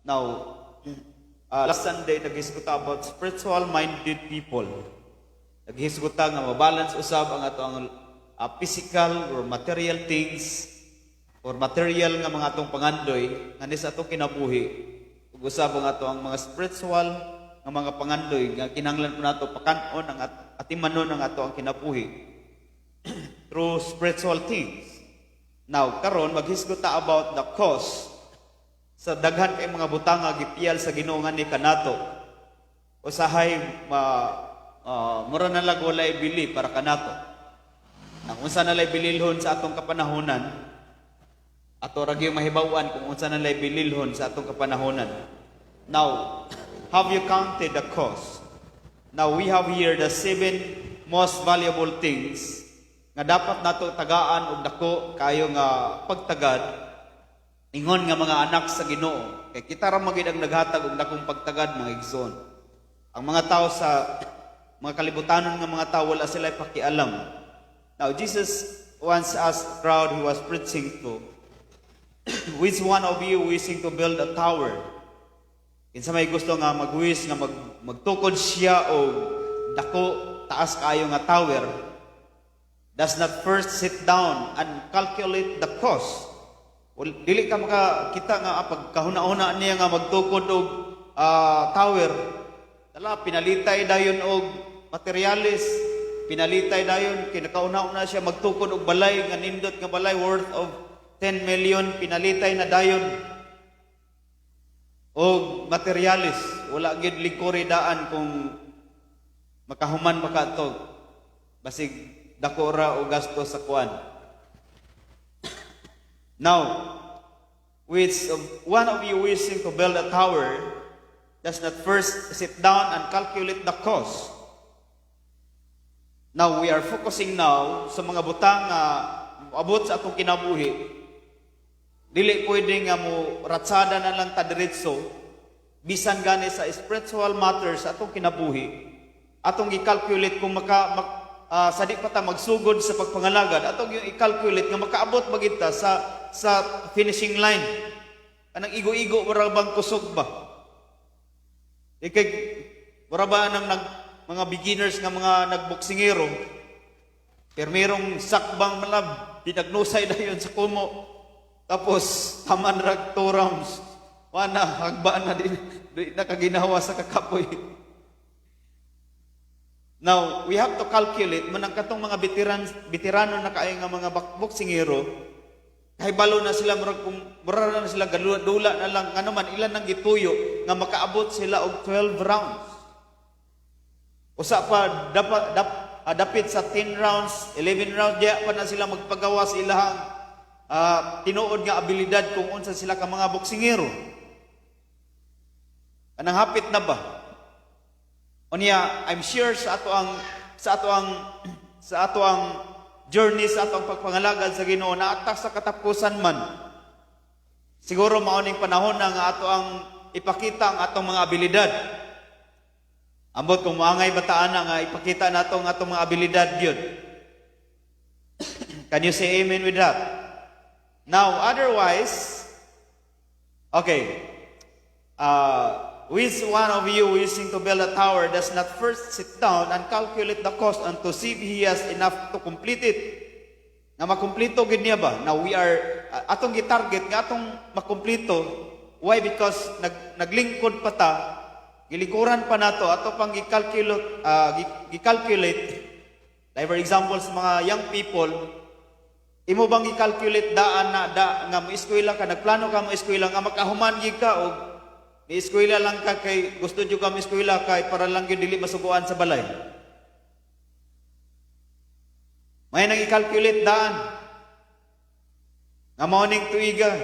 Now, last Sunday, naghisguta about spiritual-minded people. Naghisguta nga mabalance usab ang atong physical or material things or material nga mga atong pangandoy nga sa atong kinabuhi. Ug usab ang atong mga spiritual nga mga pangandoy nga kinahanglan po nato pakanon ang atimanon ang atong kinabuhi through spiritual things. Now, karon maghisguta about the cause sa daghan kay mga butang nga gipiyal sa Ginoo nga ni kanato. Usahay mura na lang walay bili para kanato. Nang unsa na lay bililhon sa atong kapanahonan, ato ra gyud mahibaw-an kung unsa na lay bililhon sa atong kapanahonan. Now, have you counted the cost? Now, we have here the 7 most valuable things nga dapat nato tagaan og dako kayo nga pagtagad ingon nga mga anak sa Ginoo. Kay kita ra magid ang naghatag og dakong pagtagad mga igsoon. Ang mga tao sa mga kalibutanon nga mga tao wala sila pakialam. Now, Jesus once asked the crowd he was preaching to, which one of you wishing to build a tower? Kinsa may gusto nga mag-wish nga magtukod siya o dako taas kayo nga tower, does not first sit down and calculate the cost. Dili ka makakita nga pagkahuna-una niya nga magtukod og tower. Dala pinalitay dayon og materialis, pinalitay dayon kinakauna-una siya magtukod og balay nga nindot nga balay worth of 10 million, pinalitay na dayon og materialis. Wala gid likori daan kung makahuman pa kadto. Basig dako ra og gasto sa kuan. Now, one of you wishing to build a tower does not first sit down and calculate the cost. Now, we are focusing now sa mga butang nga abot sa atong kinabuhi. Dili pwede nga mo ratsada na lang ta diretso bisan gani sa spiritual matters atong kinabuhi. Atong i-calculate kung sa di pa ta magsugod sa pagpangalagad, atong yung i-calculate nga makaabot magita sa finishing line. Anang igo-igo wala bang kusog ba? Ikay wala ba nang mga beginners nga mga nagboksingero, pero merong sakbang malab, pinagnusay na yun sa kumo, tapos taman rag 2 rounds, wana, hagbaan na din, nakaginawa sa kakapoy. Now, we have to calculate, manang katong mga veterano na kaya nga mga boksingero, kay balo na sila, mura na sila, dula na lang, ano man, ilan nang gituyo, nga makaabot sila og 12 rounds. Usa pa dapit sa 10 rounds, 11 rounds diya pa na sila magpagawa sa ilahang tinuod nga abilidad kung unsa sila ka mga boksingero. Anang hapit na ba? Unya, I'm sure sa ato ang journey sa atong pagpangalagad sa Ginoo na atak sa katapusan man. Siguro mao ning panahon na nga ato ang ipakita ang atong mga abilidad. Ambot kung maangay bataan na nga ipakita nato ang atong mga abilidad gyud. Can you say amen with that? Now, otherwise, okay, which one of you wishing to build a tower does not first sit down and calculate the cost and to see if he has enough to complete it? Nga makumplito gid niya ba? Now, we are, atong gitarget nga atong makumplito. Why? Because naglingkod pa ta, gilikuran pa nato ato pang gi-calculate. Like for example sa mga young people, imo bang gi-calculate daan na nga mo eskwela ka, nagplano ka mo eskwela nga makahuman gid ka og ni eskwela lang ka kay gusto jud ka mo eskwela kay para lang gyud dili masuguan sa balay. May nang i-calculate daan nga morning tuiga.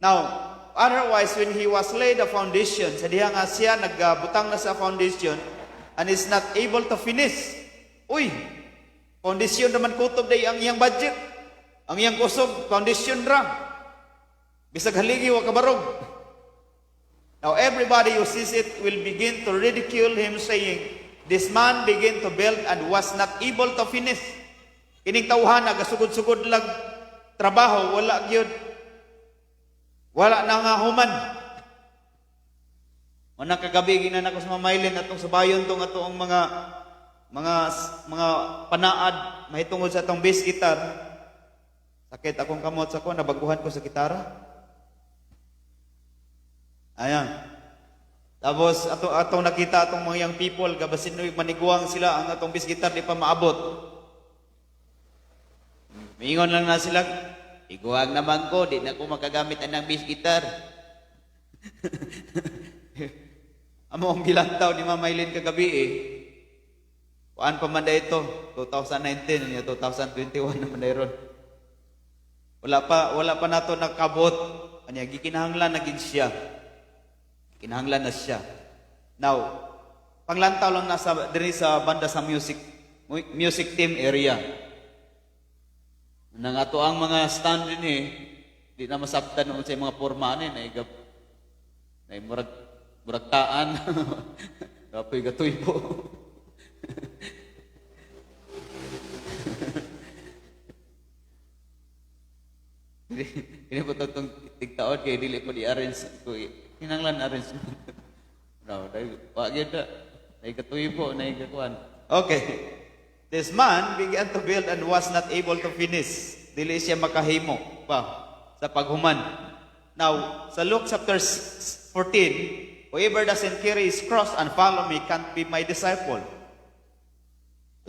Now, otherwise, when he was laid the foundation, sa diha nga siya nagbutang na sa foundation and is not able to finish. Uy, foundation naman kutob day ang iyang budget. Ang iyang kusog, foundation ra. Bisag haligi wa kabarog. Now everybody who sees it will begin to ridicule him saying, this man began to build and was not able to finish. Kining tawhan nagasugod-sugod lang trabaho, wala gyud. Wala na nga human. Manang kagabi ginan ako sa mamaylin atong sa bayon tong atong mga panaad mahitungod sa atong bass guitar. Sakit akong kamot sa ko, nabaguhan ko sa gitara. Ayan. Tapos atong nakita atong mga young people gabasin maniguang sila ang atong bass guitar di pa maabot. Mingon lang na sila, iguang naman ko, di na ko makagamit ang bass guitar. Amo ang gilantaw ni Mamaylin kagabi Kuan pa man ito, 2019, 2021 naman ron. Wala pa nato nakabot. Anya gikinahanglan na gid siya. Kinahanglan na siya. Now, panglantaw lang nasa diri sa banda sa music team area. Nang ato ang mga stand din di na masabtan noon sa mga porma ni na muragtaan. Kapoy gatoy po. Kini po itong tigtaon kaya dili po di-arrange ko. Hinanglan arrange. No, wag yun na. Naigatuloy po, naigakuan. Okay. This man began to build and was not able to finish. Dili siya makahimo pa sa paghuman. Now, sa Luke chapter 14, whoever doesn't carry his cross and follow me can't be my disciple.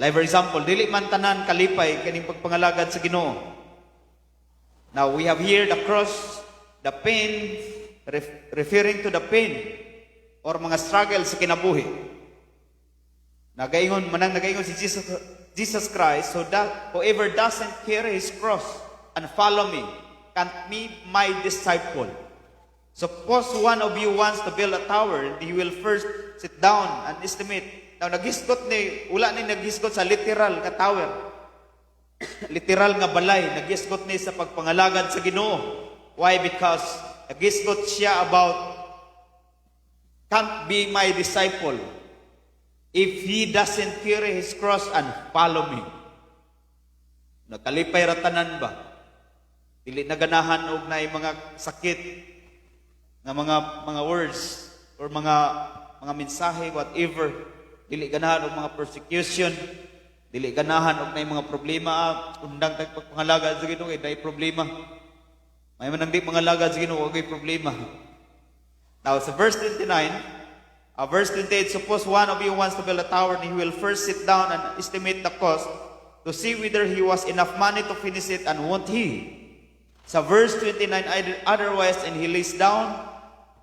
Like for example, dili man tanan kalipay kaning pagpangalagad sa Ginoo. Now we have here the cross, the pain, referring to the pain or mga struggles sa kinabuhi. Nagaingon si Jesus Christ, so that whoever doesn't carry his cross and follow me can't be my disciple. Suppose one of you wants to build a tower, he will first sit down and estimate. Now naghisgot wala ni naghisgot sa literal ka tower. Literal nga balay, naghisgot ni sa pagpangalagad sa Ginoo. Why? Because naghisgot siya about can't be my disciple if he doesn't carry his cross and follow me. Nakalipay ratanan ba? Dili naganahan og naay mga sakit nga mga words or mga mensahe whatever. Dili ganahan og mga persecution, dili ganahan og nay mga problema, undang tag pagpangalagad sa Ginoo kay day problema. May man di mangalagad sa Ginoo kay problema. Now sa verse 29, verse 28, suppose one of you wants to build a tower and he will first sit down and estimate the cost to see whether he was enough money to finish it and won't he. Sa verse 29, otherwise and he lays down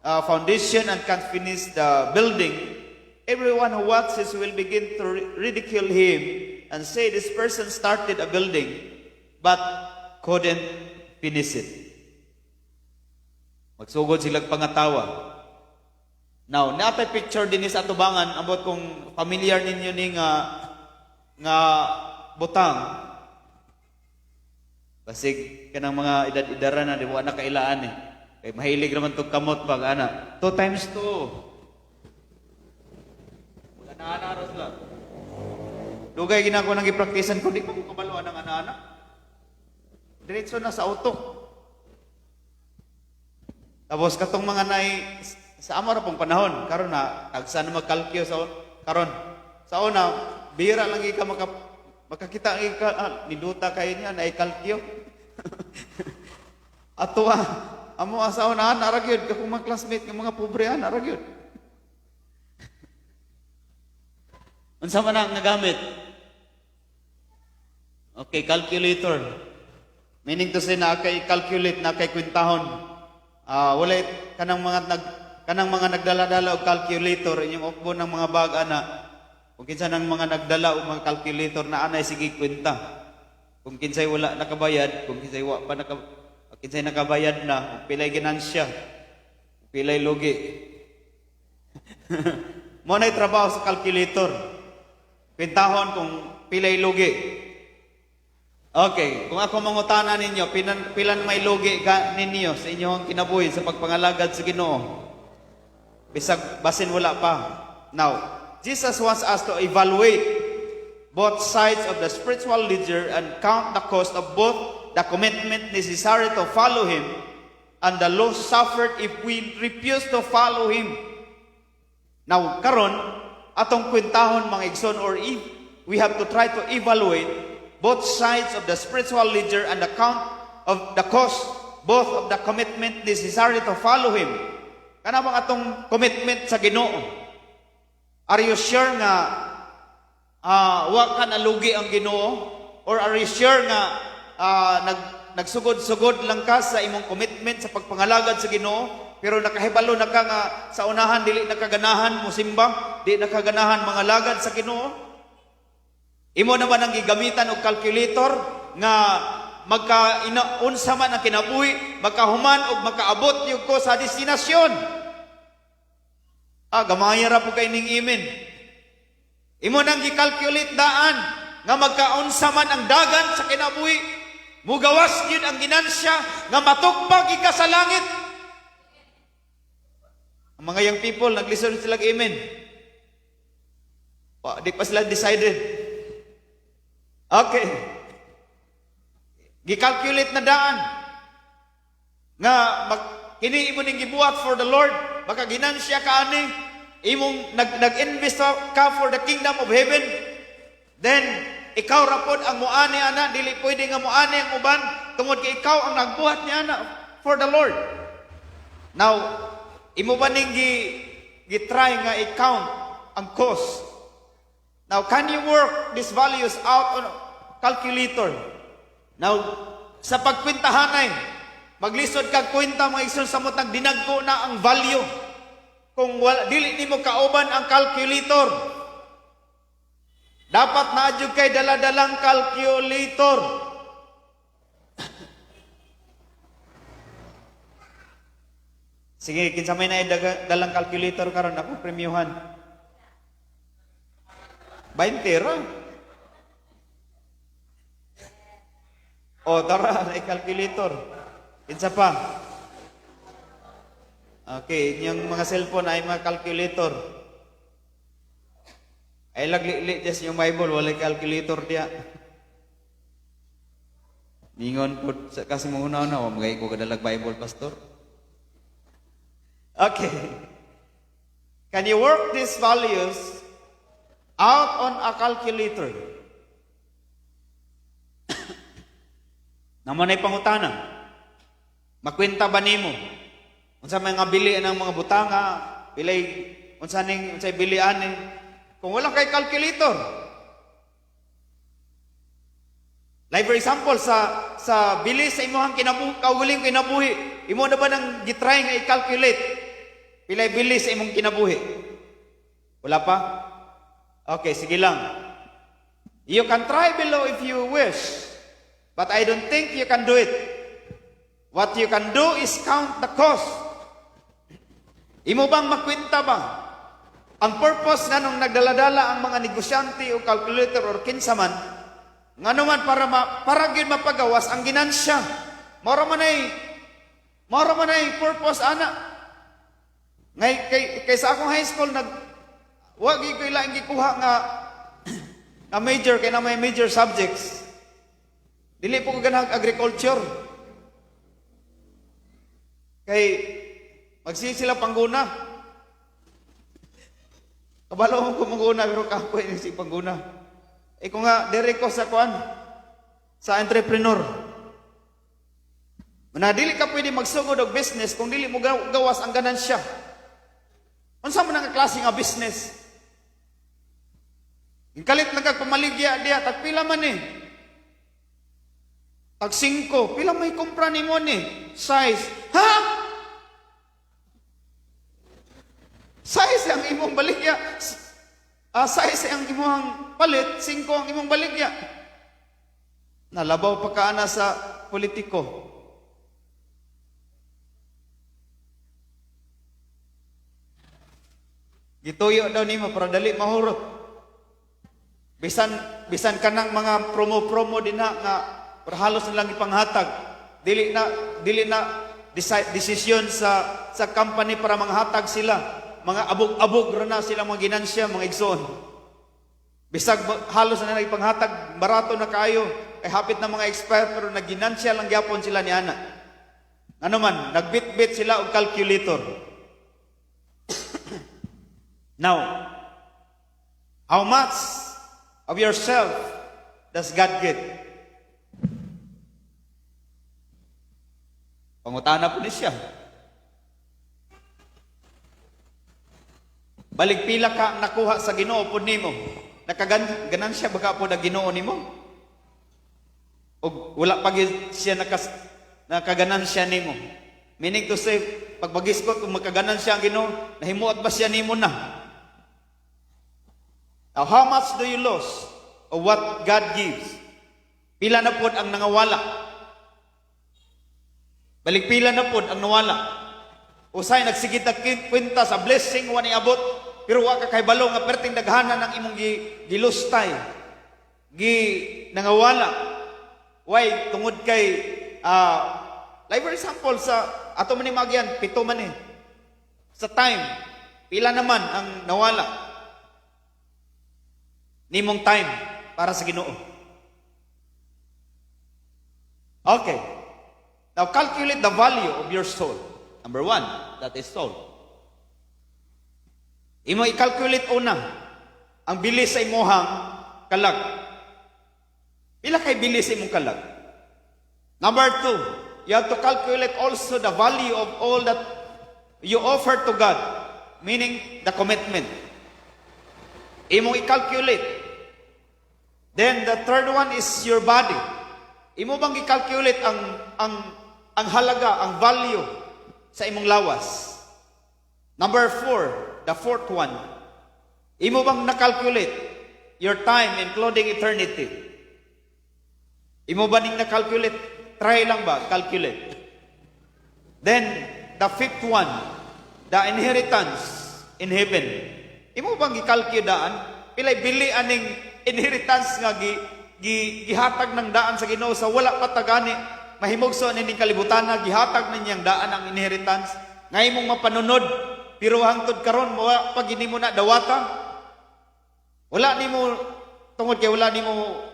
foundation and can't finish the building, everyone who watches will begin to ridicule him and say this person started a building but couldn't finish it. Magsugod silang pangatawa. Now, natay picture din sa atubangan about kung familiar ninyo ni nga butang. Basig kanang mga edad-edaran na di mo anak kailaan Kay mahilig naman tong kamot pag 2 times 2. Wala na anaros lang. Dugay ginako nang gipraktisan ko di ko kabaluan ng ana-ana. Diretso na sa auto. Tapos katong mga nay sa amo ra pong panahon karon na tagsa na magkalkyo sa karon. Sa una bihira lang ka makakita ka niduta kay niya na kalkyo. Ato amo asaw na aragyod ka kung mga classmate ng mga pobre aragyod. Unsa man ang nagamit? Okay, calculator. Meaning to say na kay calculate na kay kwintahon. Wala kanang mga nagdala-dala og calculator inyong okbo ng mga bag ana. Kung kinsa nang mga nagdala og mga calculator na anay sige kwenta. Kung kinsay wala nakabayad, kung kinsay wa pa kinsay nakabayad na, pilay ginansya, pilay logi. Mo na'y trabaho sa calculator. Kwentahon kung pilay logi. Okay, kung ako mangutana ninyo, pilan may logi ninyo sa inyong kinabuhi sa pagpangalagad sa Ginoo. Bisag basin wala pa. Now, Jesus wants us to evaluate both sides of the spiritual ledger and count the cost of both the commitment necessary to follow Him and the loss suffered if we refuse to follow Him. Now, karon atong kwentahon mga igsoon, or if we have to try to evaluate both sides of the spiritual leader and the count of the cost, both of the commitment necessary to follow him. Kana bang atong commitment sa Ginoo? Are you sure nga wa ka nalugi ang Ginoo? Or are you sure nga nagsugod-sugod lang ka sa imong commitment sa pagpangalagad sa Ginoo? Pero nakahibalo na ka nga sa unahan dili nakaganahan mo simba, di nakaganahan mga lagad sa Ginoo. Imo naman ang gigamitan og calculator nga unsa man ang kinabuhi, makahuman og makaabot yug ko sa destinasyon. Gamay ra po kay ning imin. Imo nang gi-calculate daan nga magkaunsa man ang dagan sa kinabuhi, mugawas gyud ang ginansya nga matukpag ika sa langit. Ang mga young people, nag-listen sila amen. Di pa sila decided. Okay. Gi-calculate na daan. Nga, kini imo ning gibuhat for the Lord. Baka ginansya ka ani. Imong nag-invest ka for the kingdom of heaven. Then, ikaw rapod ang muani ana. Dili pwede nga muani ang uban. Tungod kay ikaw ang nagbuhat niya ana for the Lord. Now, imo ba ning gi-try nga i-count ang cost? Now, can you work these values out on calculator? Now, sa pagkwintahanay, maglisod kag kwenta mga igsoon sa mutang dinagko na ang value. Kung dili nimo kauban ang calculator, dapat naadyo kay dala-dalang calculator. Sige, kinsa may na dalang calculator karon ako premyuhan. 20 ra. Tara, na calculator. Kinsa pa? Okay, yung mga cellphone ay mga calculator. Ay lagli just yung Bible, walay calculator diya. Ningon po, kasi muna na, magay ko kadalag Bible, Pastor. Okay. Can you work these values out on a calculator? Naman ay pangutana. Makwenta ba nimo? Unsa may nga bili ng mga butanga, unsay bilian ni kung wala kay calculator. Like for example sa bili sa imong kaugaling kinabuhi, imo na ba nang gitry nga i-calculate pilay bili sa imong kinabuhi? Wala pa? Okay, sige lang. You can try below if you wish, but I don't think you can do it. What you can do is count the cost. Imo bang makwenta ba? Ang purpose nga nung nagdaladala ang mga negosyante o calculator or kinsa man, nga naman para gyud mapagawas ang ginansya. Mora man ay purpose ana. Ngay kay sa akong high school wa gyud ko ila gikuha nga major kay na may major subjects. Dili po ko ganang agriculture. Kay magsisi sila pangguna. Kabalo mo ko mangguna pero kapoy ni si pangguna. Kung nga dire ko sa sa entrepreneur. Dili ka pwede magsugod og business kung dili mo gawas ang ganansya. Unsa man ang klase nga business? Kalit lang kag pamaligya diya tagpila man ni. Tag 5, pila may kumpra nimo ni? Size. Ha? Size ang imong baligya. Size ang imong palit, 5 ang imong baligya. Nalabaw pa kaana sa politiko. Gituyo daw nimo para dali mahurot. Bisan kanang mga promo dinha nga para halos na lang ipanghatag. Dili na desisyon sa company para manghatag sila. Mga abog-abog ra na sila mga ginansya, mga igsoon. Bisag halos na ipanghatag, barato na kayo. Ay hapit na mga expert pero nagginansya lang gyapon sila ni ana. Ano man, nagbit-bit sila og calculator. Now, how much of yourself does God get? Pangutana po ni siya. Balik pila ka ang nakuha sa Ginoo po nimo. Nakaganan siya baka po na Ginoo nimo? O wala pa siya nakaganan siya nimo? Meaning to say, pag bagiskot, kung makaganan siya ang Ginoo, nahimuot ba siya nimo na? Now, how much do you lose of what God gives? Pila na po ang nangawala? Balik pila na po ang nawala. Usay nagsigit na kwenta sa blessing wa ni abot, pero wa ka kay balo nga perting daghanan ng imong gilustay. Nangawala. Why tungod kay like for example sa ato man ni magyan 7 man eh. Sa time, pila naman ang nawala nimong time para sa Ginoo. Okay. Now, calculate the value of your soul. Number 1, that is soul. Imo i-calculate una ang bilis sa imuhang kalag. Pila kay bilis sa imong kalag? Number 2, you have to calculate also the value of all that you offer to God, meaning the commitment. Imo i-calculate. Then the third one is your body. Imo bang i-calculate ang halaga, ang value sa imong lawas? Number 4, the fourth one. Imo bang na-calculate your time including eternity? Imo ba ning na-calculate? Try lang ba? Calculate. Then, the fifth one, the inheritance in heaven. Imo bang i-calculate daan? Pilay bili aning inheritance nga gihatag ng daan sa Ginoo sa wala patagani mahimugso nining kalibutan na gihatag ninyang daan ang inheritance ngay mong mapanunod pero hangtod karon mo pag mo na dawata wala nimo tungod kay wala nimo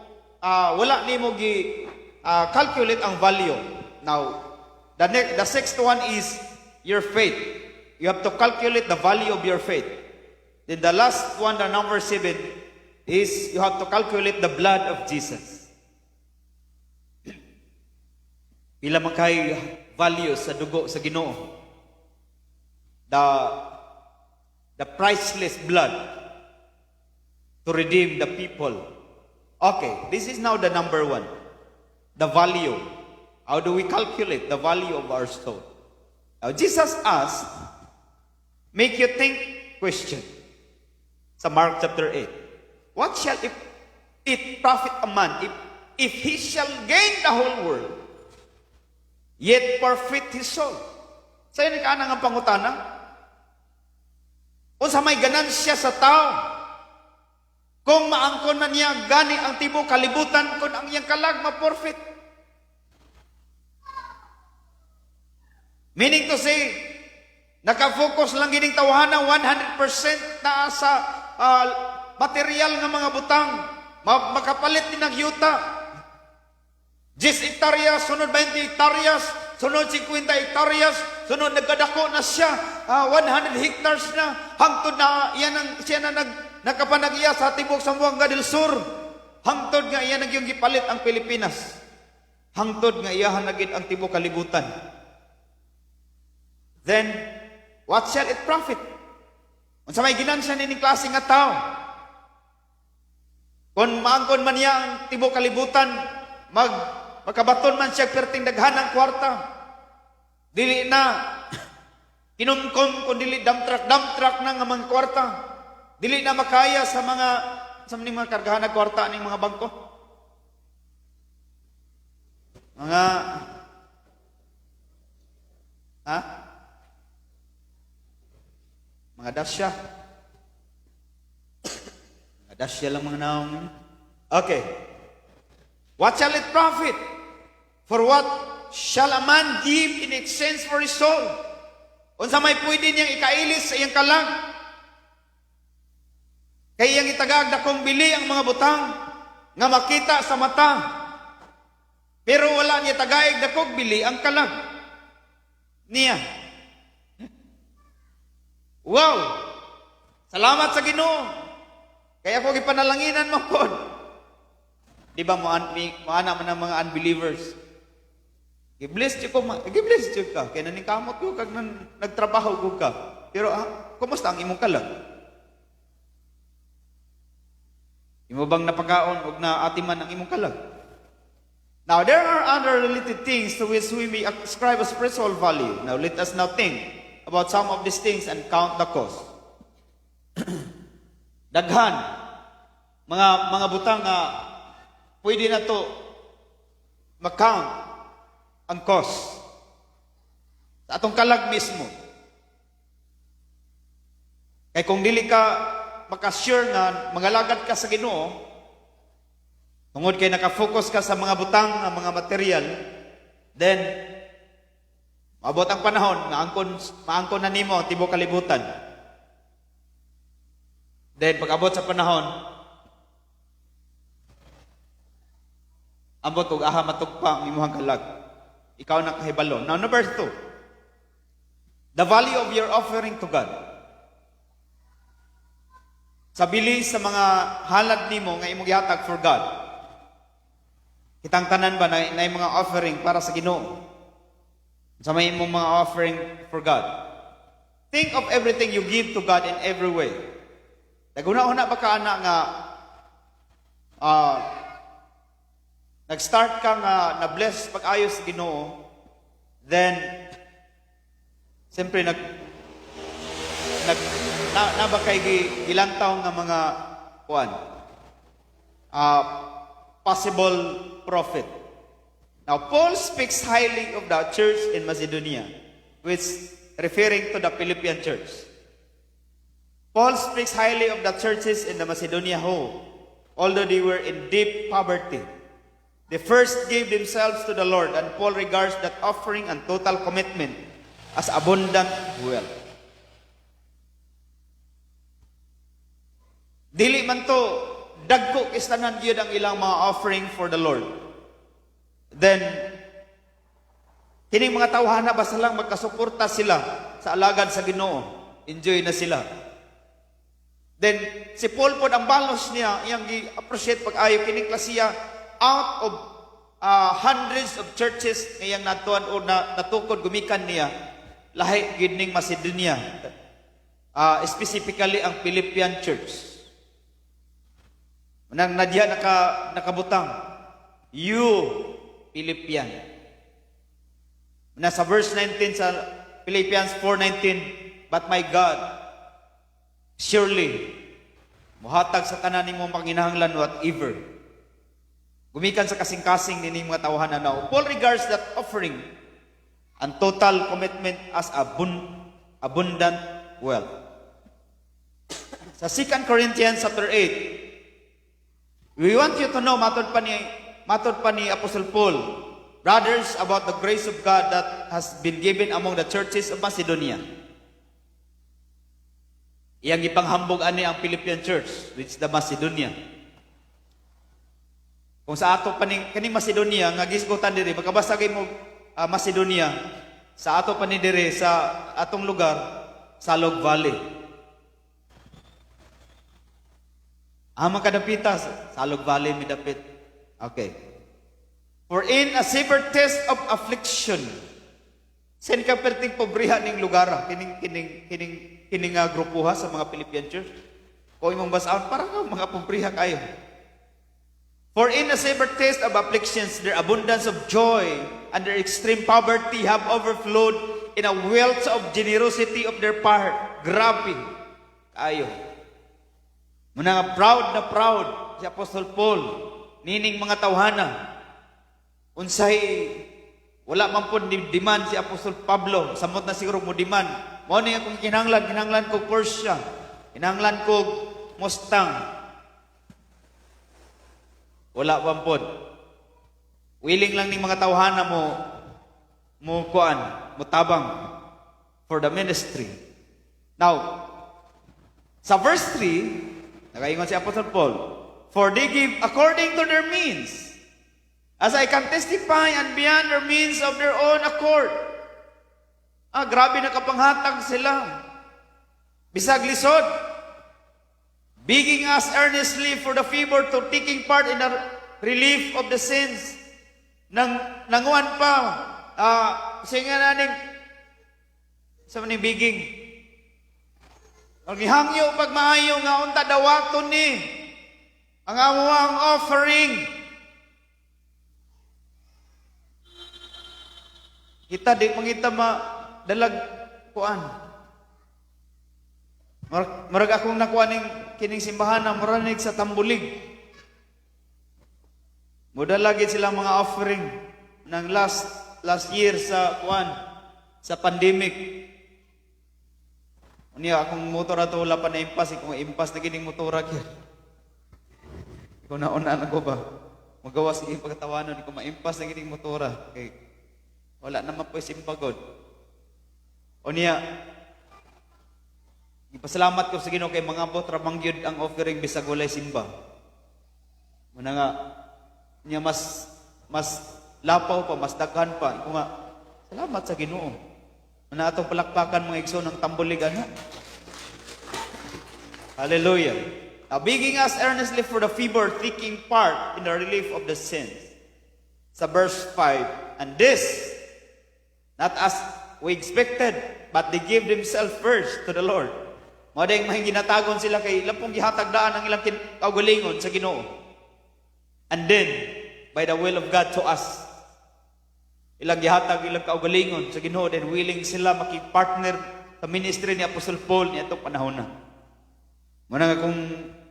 calculate ang value. Now the sixth one is your faith. You have to calculate the value of your faith. Then the last one, the number 7, is you have to calculate the blood of Jesus. Pila man kay value sa dugo sa Ginoo. The priceless blood to redeem the people. Okay, this is now the number 1. The value. How do we calculate the value of our soul? Now Jesus asked, make you think question. Sa Mark chapter 8. What shall it profit a man if he shall gain the whole world, yet forfeit his soul? Sa'yo ni kaanang ang pangutana? Kung sa may ganansya sa tao, kung maangkon man niya gani ang tibo kalibutan, kung ang iyang kalag ma-forfeit. Meaning to say, nakafocus lang gining tawhana 100% na sa material nga mga butang, makapalit din ng yuta. 10 hektaryas, sunod 20 hektaryas, sunod 50 hektaryas, sunod nagkadako na siya, 100 hectares na, hangtod na siya na nakapanag-iya sa tibok Zamboanga del Sur, hangtod nga iyan yung gipalit ang Pilipinas, hangtod nga iyahan nagid ang tibok kalibutan. Then, what shall it profit? Kung sa may ginansya nining klase nga tao, kung maangkon man niya ang tibok kalibutan, magkabaton man siya perting daghanang kwarta, dili na kinumkom kung dili dump truck na nga mga kwarta, dili na makaya sa mga kargahanang kwarta ning mga bangko, mga dasya. Dasya lang mga naong. Okay. What shall it profit? For what shall a man give in exchange for his soul? Unsa may pwede niyang ikailis sa iyang kalag? Kay iyang itagag dakong bili ang mga butang nga makita sa mata. Pero wala niya tagaig dakong bili ang kalag niya. Wow! Salamat sa Ginoo. Kaya ako gipanalanginan mo pod. Di ba mo ana man ang mga unbelievers? Gibless jud ko, gibless jud ka. Kaya naningkamot ko kag nagtrabaho ko ka. Pero kumusta ang imong kalag? Imo bang napakaon og naatiman ang imong kalag? Now, there are other related things to which we may ascribe a spiritual value. Now, let us now think about some of these things and count the cost. Daghan, mga butang nga pwede na to ma-count ang cost sa atong kalag mismo. Kay kung dili ka makasure nga mangalagad ka sa Ginoo, tungod kay nakafocus ka sa mga butang, ang mga material, then maabot ang panahon, maangkon na nimo ang tibuok kalibutan. Then pag abot sa panahon, ambot og aha matugpa ang imong kalag. Ikaw na kahibalo. Now, number 2, the value of your offering to God. Sa bilis sa mga halad nimo nga imong gihatag for God. Kitang tanan ba na mga offering para sa Ginoo? Sa may imong mga offering for God. Think of everything you give to God in every way. Naguna-una ba ka ana nga nag-start ka nga na-bless pag-ayos sa Ginoo, then siyempre na ba kay gilantaw nga mga kuan possible profit. Now, Paul speaks highly of the church in Macedonia, which referring to the Philippian church. Paul speaks highly of the churches in the Macedonia whole, although they were in deep poverty. They first gave themselves to the Lord, and Paul regards that offering and total commitment as abundant wealth. Dili man to dagko kistanan gyud ang ilang mga offering for the Lord. Then kining mga tawhana basta lang magkasuporta sila sa alagad sa Ginoo, enjoy na sila. Then si Paul pod ang balos niya iyang gi-appreciate pag-ayo kining klasiya out of hundreds of churches ngayang natuan o natukod gumikan niya lahi gid ning Macedonia, specifically ang Philippian church. Nang nadya nakabutang, you Philippian. Nasa verse 19 sa Philippians 4:19, but my God, surely, muhatag sa tanan nimong panginahanglan whatever. Gumikan sa kasing-kasing nining mga tawhanan now. Paul regards that offering and total commitment as abundant wealth. Sa 2 Corinthians chapter 8, we want you to know, matod pa ni Apostle Paul, brothers, about the grace of God that has been given among the churches of Macedonia. Iyang ipanghambog ani ang Philippian church, which is the Macedonia. Kung sa ato kaning Macedonia nga gisgutan diri, pagkabasa kay mo Macedonia, sa ato pa ni diri sa atong lugar, Salog Valley. Makadapita, Salog Valley midapit. Okay. For in a severe test of affliction, sen ka perting pobriha ning lugar, kining grupuha sa mga Philippian church. Kung imong basaon, parang mga pobriha kayo. For in a severe test of afflictions, their abundance of joy and their extreme poverty have overflowed in a wealth of generosity of their part. Grabe kayo. Muna proud si Apostle Paul, nining mga tawhana. Unsay, wala man po demand si Apostle Pablo, samot na siguro mo demand. Mao ni akong kinahanglan ko Porsche, kinahanglan ko Mustang. Wala man po. Willing lang ning mga tawhana mo tabang for the ministry. Now, sa verse 3, nakaingon si Apostle Paul, for they give according to their means, as I can testify, and beyond their means of their own accord. Grabe na kapanghatag sila. Bisag lisod, begging us earnestly for the favor to taking part in the relief of the sins. Nanguan pa, singa naning, sa maning begging, ang ihangyo pag maayo nga unta dawaton ni, ang amuang offering. Kita di mangita dalag kuan. Marag akong nakuha ning kining simbahan na maranig sa tambulig. Muda lagi silang mga offering ng last year sa kuan sa pandemic. Unya akong motor ato wala pa na impas, kung impas na kining motor kya. Kung nauna na ko ba, magawas yung pagkatawanon, kung maimpas na kining motora, kay wala naman po simpagod. Unya, ipasalamat ko sa Ginoo kay mga abot ramang gyud ang offering bisag walay simba. Muna nga niya mas lapaw pa, mas daghan pa. Iko nga salamat sa Ginoo. Muna atong palakpakan mga igsoon ng tambulig ana. Hallelujah. Now, begging us earnestly for the favor, taking part in the relief of the sins. Sa verse 5, and this, not as we expected, but they gave themselves first to the Lord. Madayang mahing ginatagon sila kay lapong gihatagdaan ang ilang kaugalingon sa Ginoo. And then, by the will of God to us, ilang gihatag ilang kaugalingon sa Ginoo, then willing sila makipart-partner sa ministry ni Apostle Paul ni atong panahon na.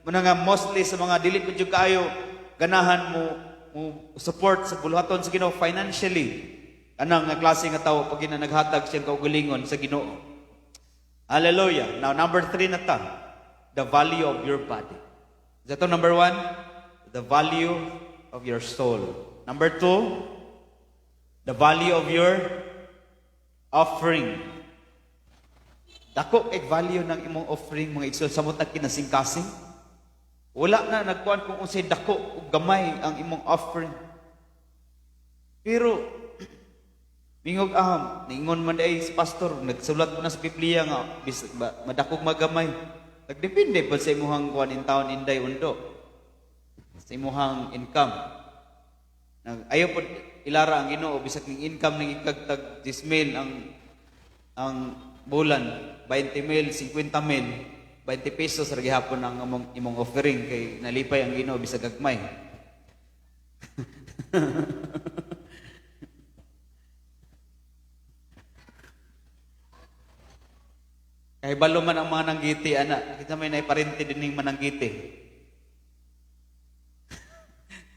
Muna nga mostly sa mga dili medyo kayo ganahan mo support sa buluhaton sa Ginoo financially. Anang nga klase nga tawo pag naghatag siyang kaugalingon sa Ginoo. Hallelujah. Now number 3 na ta, the value of your body. Is that number 1? The value of your soul. Number 2, the value of your offering. Dako kay value ng imong offering mga igsoon samot ang kinasing-kasing. Wala na nagkuan kung unsay dako ug gamay ang imong offering. Pero mingog ningon man day si pastor nagsulat mo na sa Biblia nga madakog magamay. Nagdepende pa sa imong kuan in taon inday undo. Sa imong income. Ayaw po ilara ang Ginoo bisag ning income ning ikagtag 10,000 ang bulan. 20,000, 50,000, 20 pesos ra gihapon ang imong offering kay nalipay ang Ginoo bisag gagmay. Kay balo man ang mga nanggiti ana, kita may naiparente dining mananggiti.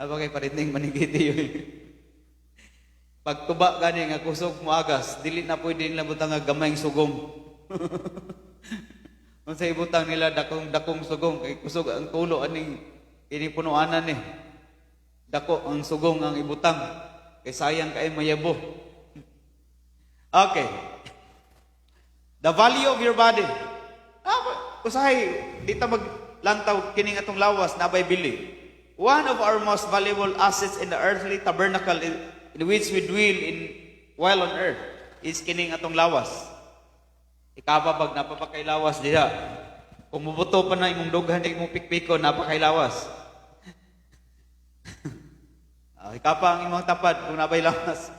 Ako kay parenting mananggiti yun. Pagtuba gani nga kusog mo agas, dili na pwede nila butang nga gamayng sugong. Unsay ibutang nila dakong sugong kay kusog ang tulo aning ini punuanan ni. Dako ang sugong ang ibutang kay sayang kay mayabo. Okay. The value of your body. Usahay dita maglantaw kining atong lawas na bay bili. One of our most valuable assets in the earthly tabernacle in which we dwell while on earth is kining atong lawas. Ikababag napapakailawas diha. Kung mubuto pa na imong dughan imong pikpiko napakailawas. Ikapa ang imong tapad kung nabay lawas.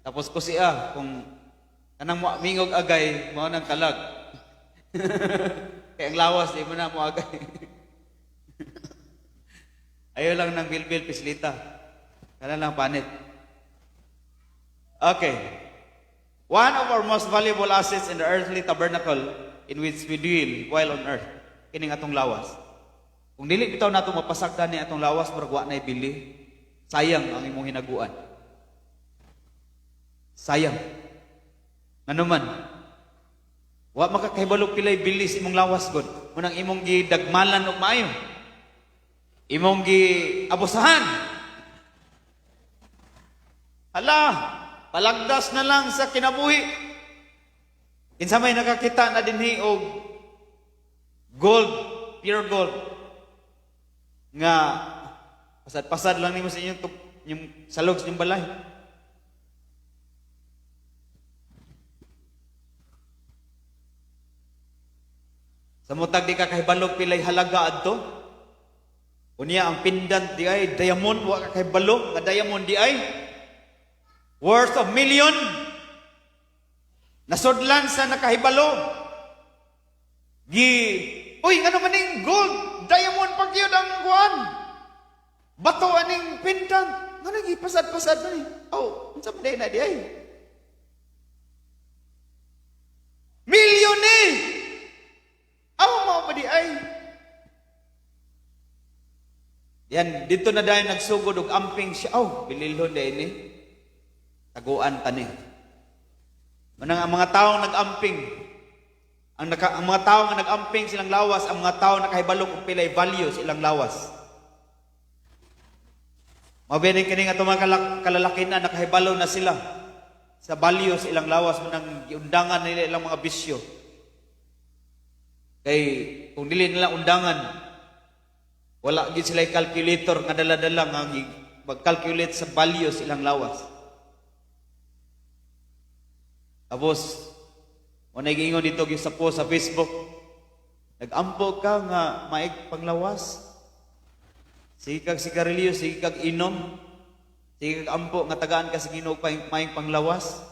Tapos ko siya kung kanang mingog agay mao nang kalag. Kaya ang lawas di mo na mo agay. Ayaw lang ng bilbil pislita. Kana lang panit. Okay. One of our most valuable assets in the earthly tabernacle in which we dwell while on earth, kining atong lawas. Kung dili bitaw nato mapasagdan ni atong lawas, murag wa na ibili, sayang ang imong hinaguan. Sayang. Ngano man? Wa makakahibalo pilay bilis imong lawas god. Munang imong gidagmalan og maayo. Imong giabusahan. Hala, palagdas na lang sa kinabuhi. Kinsa may nakakita na dinhi og gold, pure gold. Nga pasad-pasad lang nimo sa inyong salog sa inyong balay. Sa mutag di ka kahibalo pilay halaga adto. Unya ang pendant di ay diamond, wa ka kahibalo nga diamond di ay worth of million. Nasudlan sa nakahibalo. Uy, ano man yung gold, diamond pag yun ang kuhan. Bato aning pendant. Ano nagi pasad-pasad na ni? Oh, unsa man na di ay? Million eh! Mo ba di ay? Yan, dito na dahil nagsugod og amping siya. Oh, bililhon dahil ni. Taguan ta ni. Manang ang mga taong nag-amping, ang mga taong nga nag-amping silang lawas, ang mga taong nakahibalo kung pilay values ilang lawas. Mabining kini nga mga kalalaki na nakahibalo na sila sa values ilang lawas mo nang undangan nila ilang mga bisyo. Kay kung dili nila undangan, wala gid sila calculator nga dala-dala nga mag-calculate sa values ilang lawas. Tapos mo nag-ingon dito sa post sa Facebook, nag-ampo ka nga maig panglawas. Sige kag sigarilyo, sige kag inom, sige kag ampo nga tagaan ka sa Ginoo maing panglawas.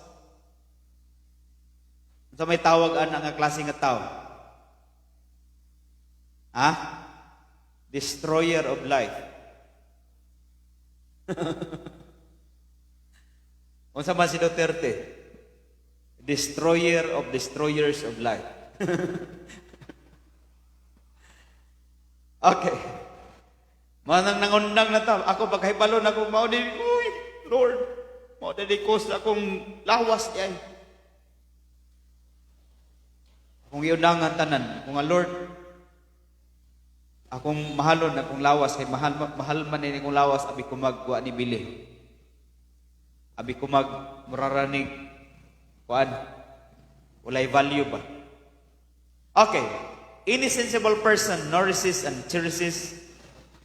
Unsa may tawag ana nga klase nga tao? Ha? Destroyer of life. Unsa man si Duterte? Destroyer of destroyers of life. Okay. Manang nangundang na ta. Ako paghibalo na ako mao din, uy, Lord, mao din ko sa akong lawas di ay. Akong iundangan tanan, kung nga Lord, akong mahalon akong lawas kay mahal man ni akong lawas abi ko magwa ni bili. Abi ko muraranig kuan. Walay value ba? Okay. Any sensible person nourishes and cherishes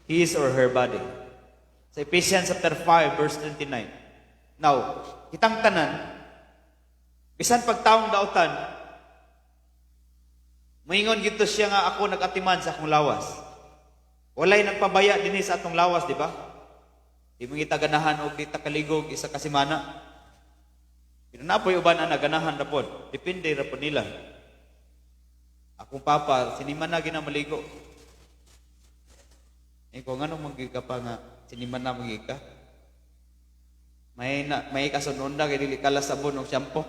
his or her body. Sa Ephesians chapter 5 verse 29. Now, kitang tanan, bisan pagtaong dautan, moingon gito siya nga ako nag-atiman sa akong lawas. Walay nagpabaya dinhi sa atong lawas, di ba? Di mong itaganahan o di takaligog isa kasimana. Pero napoy uban ang naganahan na pod. Depende ra pod nila. Akong papa, siniman na ginamaligo. Kung ano magiging pa nga, siniman na magiging ka. May kasununda, kaya dili kala sabon o shampoo.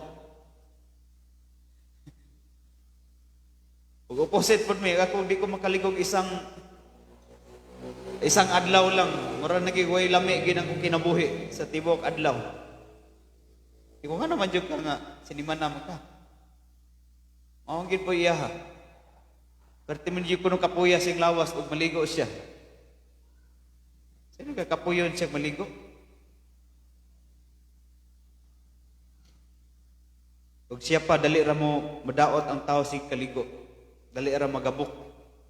Kung opposite po may, kung di ko makaligog isang adlaw lang, mara nagigway lami, ginang kong kinabuhi sa tibok adlaw. Kung ano man dyan ka nga, siniman na ka. Maunggit po iya ha. Pero timinigyo ko nung kapuya siyang lawas, ug maligo siya. Sino ka kapuyon siya maligo? Ug siya pa, dali ra mo madaot ang tao sig kaligo. Dali ra magabok.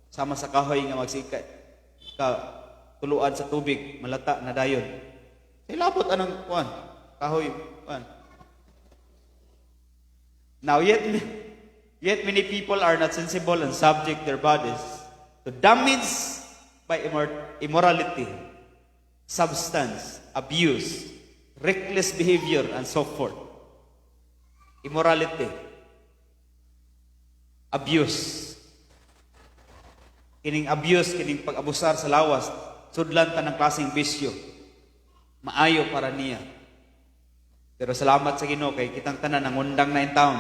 Sama sa kahoy nga magsikay. Tuluan sa tubig, malata na dayon. Silabot anang kuan, kahoy, kuan. Now, yet many people are not sensible and subject their bodies to damage by immorality, substance, abuse, reckless behavior, and so forth. Immorality, abuse. Kining abuse, kining pag-abusar sa lawas, sudlan ta ng klaseng bisyo. Maayo para niya. Pero salamat sa Ginoo kay kitang tanan ang undang na in taon.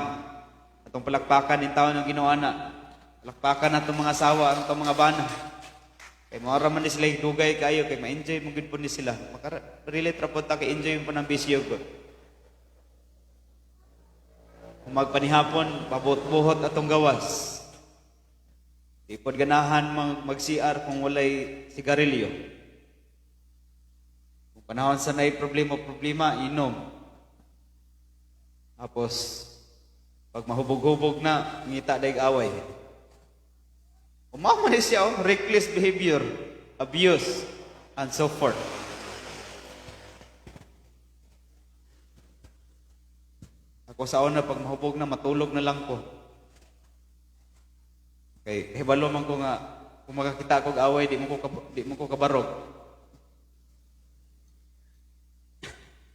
Atong palakpakan in taon ng Ginoo ana. Palakpakan natong mga asawa, atong mga bana. Kay mao ra man ni sila dugay kayo kay ma-enjoy mo gid po ni sila. Maka-relate ra pod ta kay enjoy mo ng bisyo ko. Kung magpanihapon, pabuot-buhot atong gawas. Di pod ganahan mag-CR kung walay sigarilyo. Kung panahon sa nay problema, inom. Tapos, pag mahubog-hubog na, ngita daig away. Umama ni siya, reckless behavior, abuse, and so forth. Ako sa una, pag mahubog na, matulog na lang ko. Kay hibalo man ko nga kung makakita ko away di mo ko kabarog.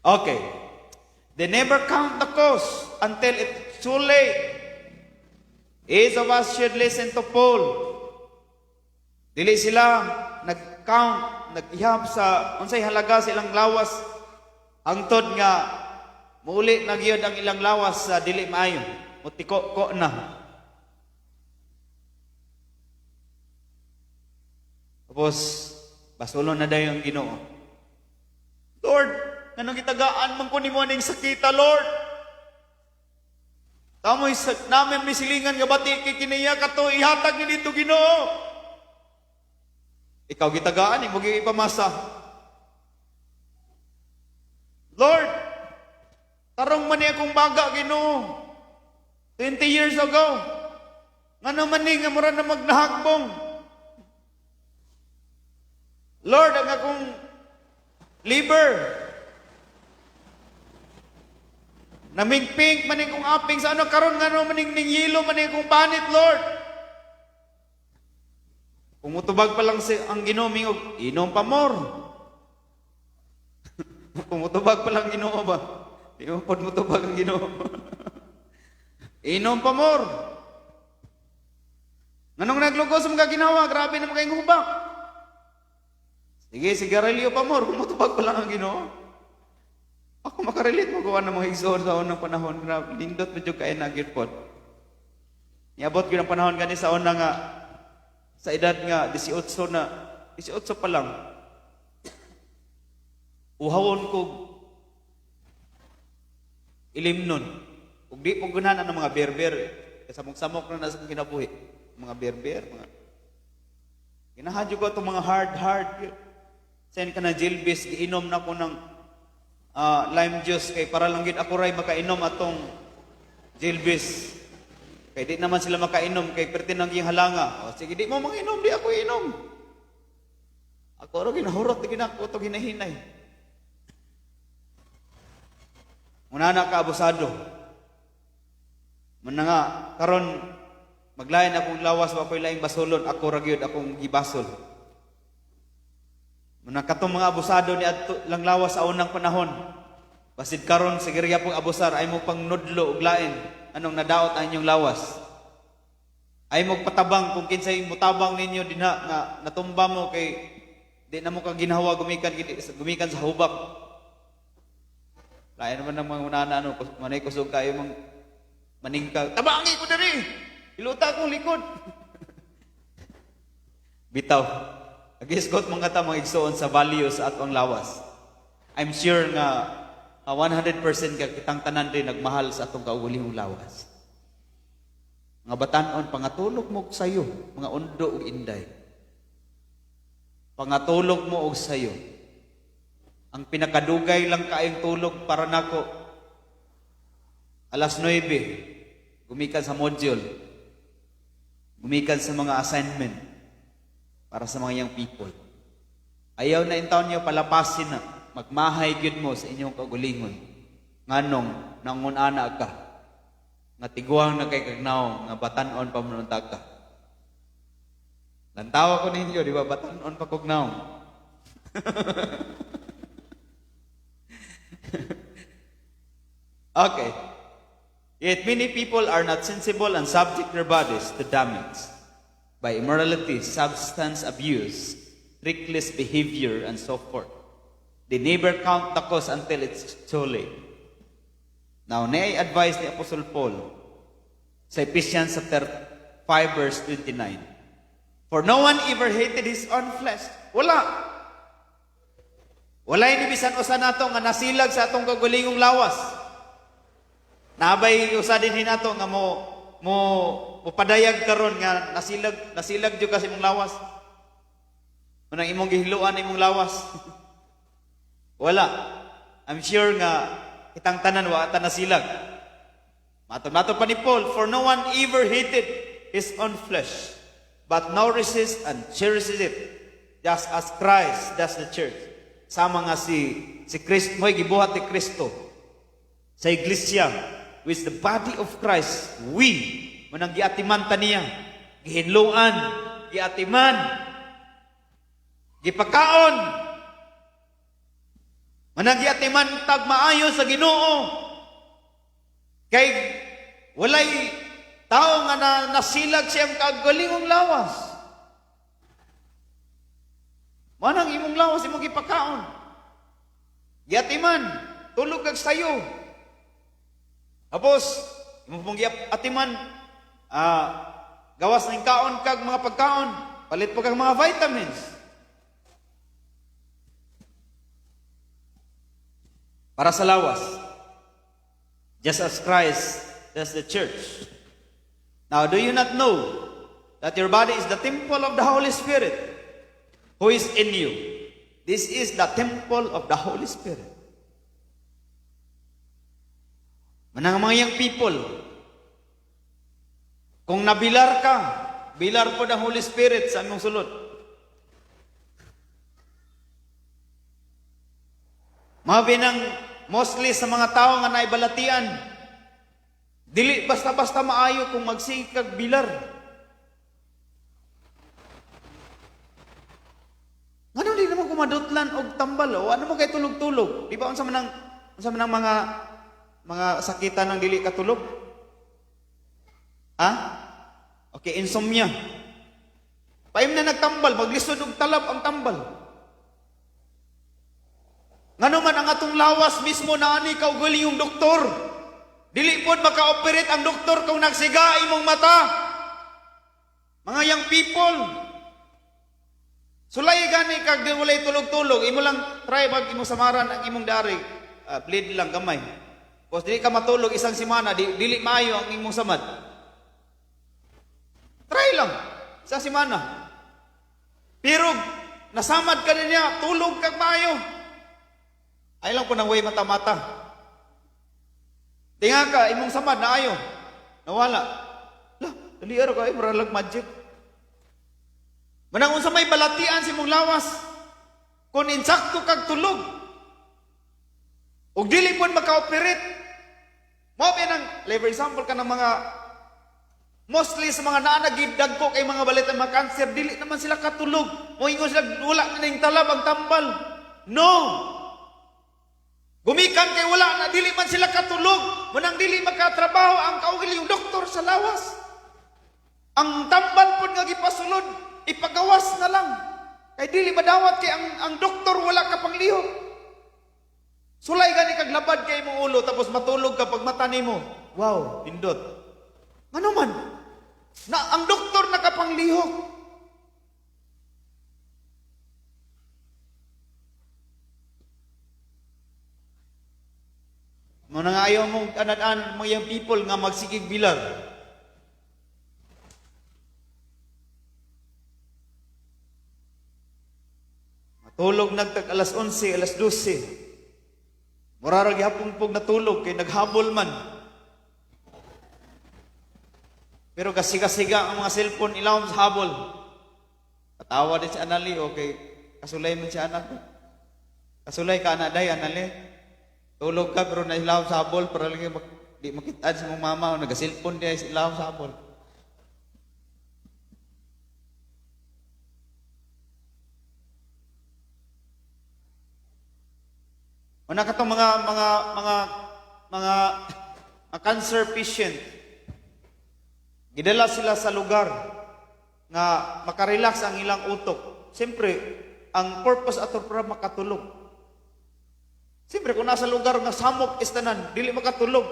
Okay. They never count the cost until it's too late. Each of us should listen to Paul. Dili sila nag-count, nag-ihap sa unsay halaga sa ilang lawas hangtod nga muli na gyud ang ilang lawas sa dili maayo. Mutiko-ko na. Tapos basulon na dayon ang Ginoo. Lord, kanang gitagaan man ko nimo ning sakita, Lord. Tamoy namin misilingan nga bati kay kiniya kato ihatag ni dito Ginoo. Ikaw gitagaan imo gi ipamasa. Lord, tarong man ni akong baga Ginoo. 20 years ago. Ngano man ni nga mura na magnahagbong. Lord, ang akong liver. Naming-pink maning kong aping sa ano karon ngano maning ning yelo maning kong panit, Lord. Kung mutubag pa lang si ang Ginoo mingog, inom pa more. Kung mutubag pa lang Ginoo ba? Di mo pod mutubag ang Ginoo. Inom pa more. Nganong naglugos mga ginawa, grabe na mga hubak. Sige, sigarilyo pa more, kung mutubag pa lang ang Ginoo. Ako makarelate mo gawa ng mga igsoon sa unang panahon. Lindot medyo kain na gitpod. Niabot ko ng panahon gani sa una nga, sa edad nga, 18 pa lang. Uhawon ko ilimnon. Ug di po gunahan ng mga berber. Samok-samok na nasa kinabuhi. Mga berber, mga ginahadyo ko itong mga hard. Sen ka na jilbis, giinom na ko ng lime juice kay para lang gid ako ray makainom atong jilbis. Kay di naman sila makainom kay perti nang giyang halanga. O sige di mo manginom, di ako inom. Ako ro ginahurot ginako to ginahinay. Muna na ka abusado. Man nga karon maglain akong lawas wa ko'y laing basolon, ako ra gyud akong gibasol. Muna katong mga abusado ni adto lang lawas sa unang panahon. Basid karon sige ra pong abusar ay mo pang nudlo ug lain anong nadaot ang inyong lawas. Ay mo patabang kung kinsay mutabang ninyo dinha nga natumba mo kay di na mo kang ginawa gumikan sa hubak. Lain naman ng mga unana ano manay kusog kayo mang maningkag. Tabangi ko diri. Iluta akong likod. Bitaw. Agisgot mga ta mga igsoon sa values at ang lawas. I'm sure nga 100% ka kitang tanan rin nagmahal sa atong kaugulihong lawas. Mga batanon, pangatulog mo og sayo, mga undo ug inday. Pangatulog mo og sayo. Ang pinakadugay lang kaayong tulog para nako alas 9 gumikan sa module, gumikan sa mga assignment para sa mga young people. Ayaw na intaon niyo palapasin na magmahay gyud mo sa inyong kagulingon. Nganong nangunana ka nga tiguang na kay kagnaw nga batan-on pa manuntag ka. Lantawa ko ninyo, di ba batan-on pa kagnaw. Okay. Yet many people are not sensible and subject their bodies to damage by immorality, substance abuse, reckless behavior, and so forth. They never count the cost until it's too late. Now, nay advice ni Apostle Paul sa Ephesians chapter 5 verse 29. For no one ever hated his own flesh. Wala. Wala ini bisan usa nato nga nasilag sa atong kagulingong lawas. Nabay usa din nato nga mo padayag karon nga nasilag jud kasi mong lawas. Unang imong gihiluan imong lawas. Wala. I'm sure nga kitang tanan wa ta nasilag. Mato pa ni Paul, for no one ever hated his own flesh, but now resists and cherishes it, just as Christ does the church. Sama nga si Kristo, mo'y gibuhat ni Kristo sa iglesia, which the body of Christ, we, manang giatimanta niya, gihinluan, giatiman, gipakaon. Manang giatiman tag maayo sa Ginoo. Kay walay tao nga nasilag siyang kagalingong lawas. Manang imong lawas imong gipakaon. Giatiman, tulog kag sayo. Tapos imong pong giatiman, gawas ng kaon kag mga pagkaon, palit po kag mga vitamins. Para sa lawas. Just as Christ does the church. Now, do you not know that your body is the temple of the Holy Spirit who is in you? This is the temple of the Holy Spirit. Manang mga young people, kung nabilar ka, bilar po ng Holy Spirit sa among sulod. Mabinang mostly sa mga tao nga naibalatian, dili basta-basta maayo kung magsikag bilar. Ano di naman kumadutlan og tambal o ano mo kay tulog-tulog? Di ba unsa man ang mga sakitan ng dili katulog? Ha? Okay, insomnia. Paim na nagtambal, maglisod og talab ang tambal. Ngano man ang atong lawas mismo na ani kaugali yung doktor. Dili pod maka-operate ang doktor kung nagsiga imong mata. Mga young people. Sulay gani kag di walay tulog-tulog, imo lang try bag imo samaran ang imong dari. Bleed lang gamay. Kung dili ka matulog isang semana, dili maayo ang imong samad. Try lang sa semana. Pero nasamad ka niya, tulog kag maayo. Ay lang po nang way mata-mata. Tinga ka, imong samad na ayo. Nawala. Lah, dali araw ka, muralag magic. Manang unsa may balatian si mong lawas. Kung insakto kag tulog. Ug dili po maka-operate. Mao nang, for example ka ng mga mostly sa mga naanagiddag ko kay mga balita mga cancer, dili naman sila katulog. Moingon sila wala na ning talab ang tambal. No. Gumikan kay wala na, dili man sila katulog. Manang dili makatrabaho ang kaugili yung doktor sa lawas. Ang tambal po nga gipasulod, ipagawas na lang. Kay dili madawat kay ang doktor wala ka pang lihok. Sulay gani kag labad kay imong ulo tapos matulog ka pag mata nimo. Wow, pindot. Ngano man? Na ang doktor nakapanglihok. Mga nga ayaw mong anan mga young people nga magsigig bilar. Matulog nagtag alas 11, alas 12. Murarag hapon pog natulog kay naghabol man. Pero kasiga-siga ang mga cellphone ilawom sa habol. Katawa din si Anali, okay. Kasulay man si anak ko. Kasulay ka anak day, Anali. Tulog ka pero nailaw sa habol para lang di makitaan sa mong mama o nag-cellphone niya sa ilaw sa habol. Una ka tong mga cancer patient. Gidala sila sa lugar nga makarelax ang ilang utok. Siyempre, ang purpose ato para makatulog. Siyempre, kung nasa lugar nga samok istanan, dili makatulog.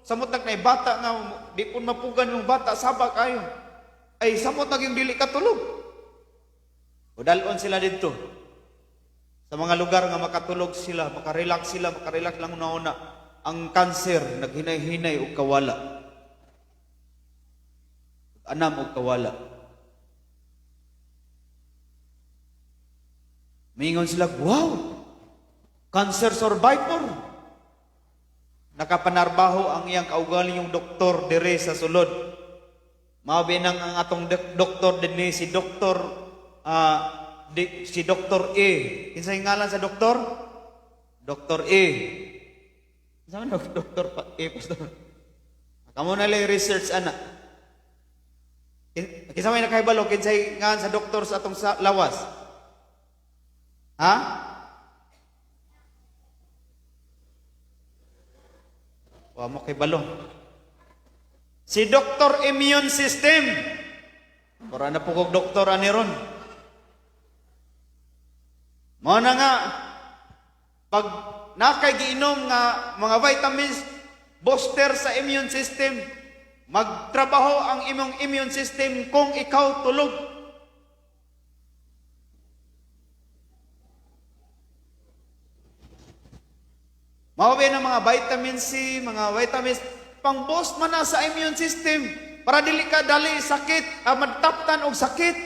Samot na bata nga, di po mapugan yung bata, sabak kayo. Ay, samot na yung dili katulog. Udalon sila dito. Sa mga lugar nga makatulog sila, makarelax lang una-una. Ang cancer, naghinay-hinay o kawala. Anam o kawala. Mingon sila, wow! Cancer survivor. Nakapanarbaho ang iyang kaugali yung doktor dire sa sulod. Mabinang ang atong doktor din si Doktor si Dr. A. Kinsay ngalan sa doktor? Dr. A. Saan Dr. A, Pastor? Kamu na lang research, anak. Kinsa may nakahibalo kinsay ngan sa doktor sa atong sa lawas? Ha? Wa mo kay balo. Si Dr. Immune System. Para na po kog doktor ani ron. Mao na nga pag nakay giinom nga mga vitamins booster sa immune system, magtrabaho ang imong immune system kung ikaw tulog. Mao ba ng mga vitamin C, mga vitamins pang-boost man na sa immune system para dili ka dali sakit, madtaptan og sakit.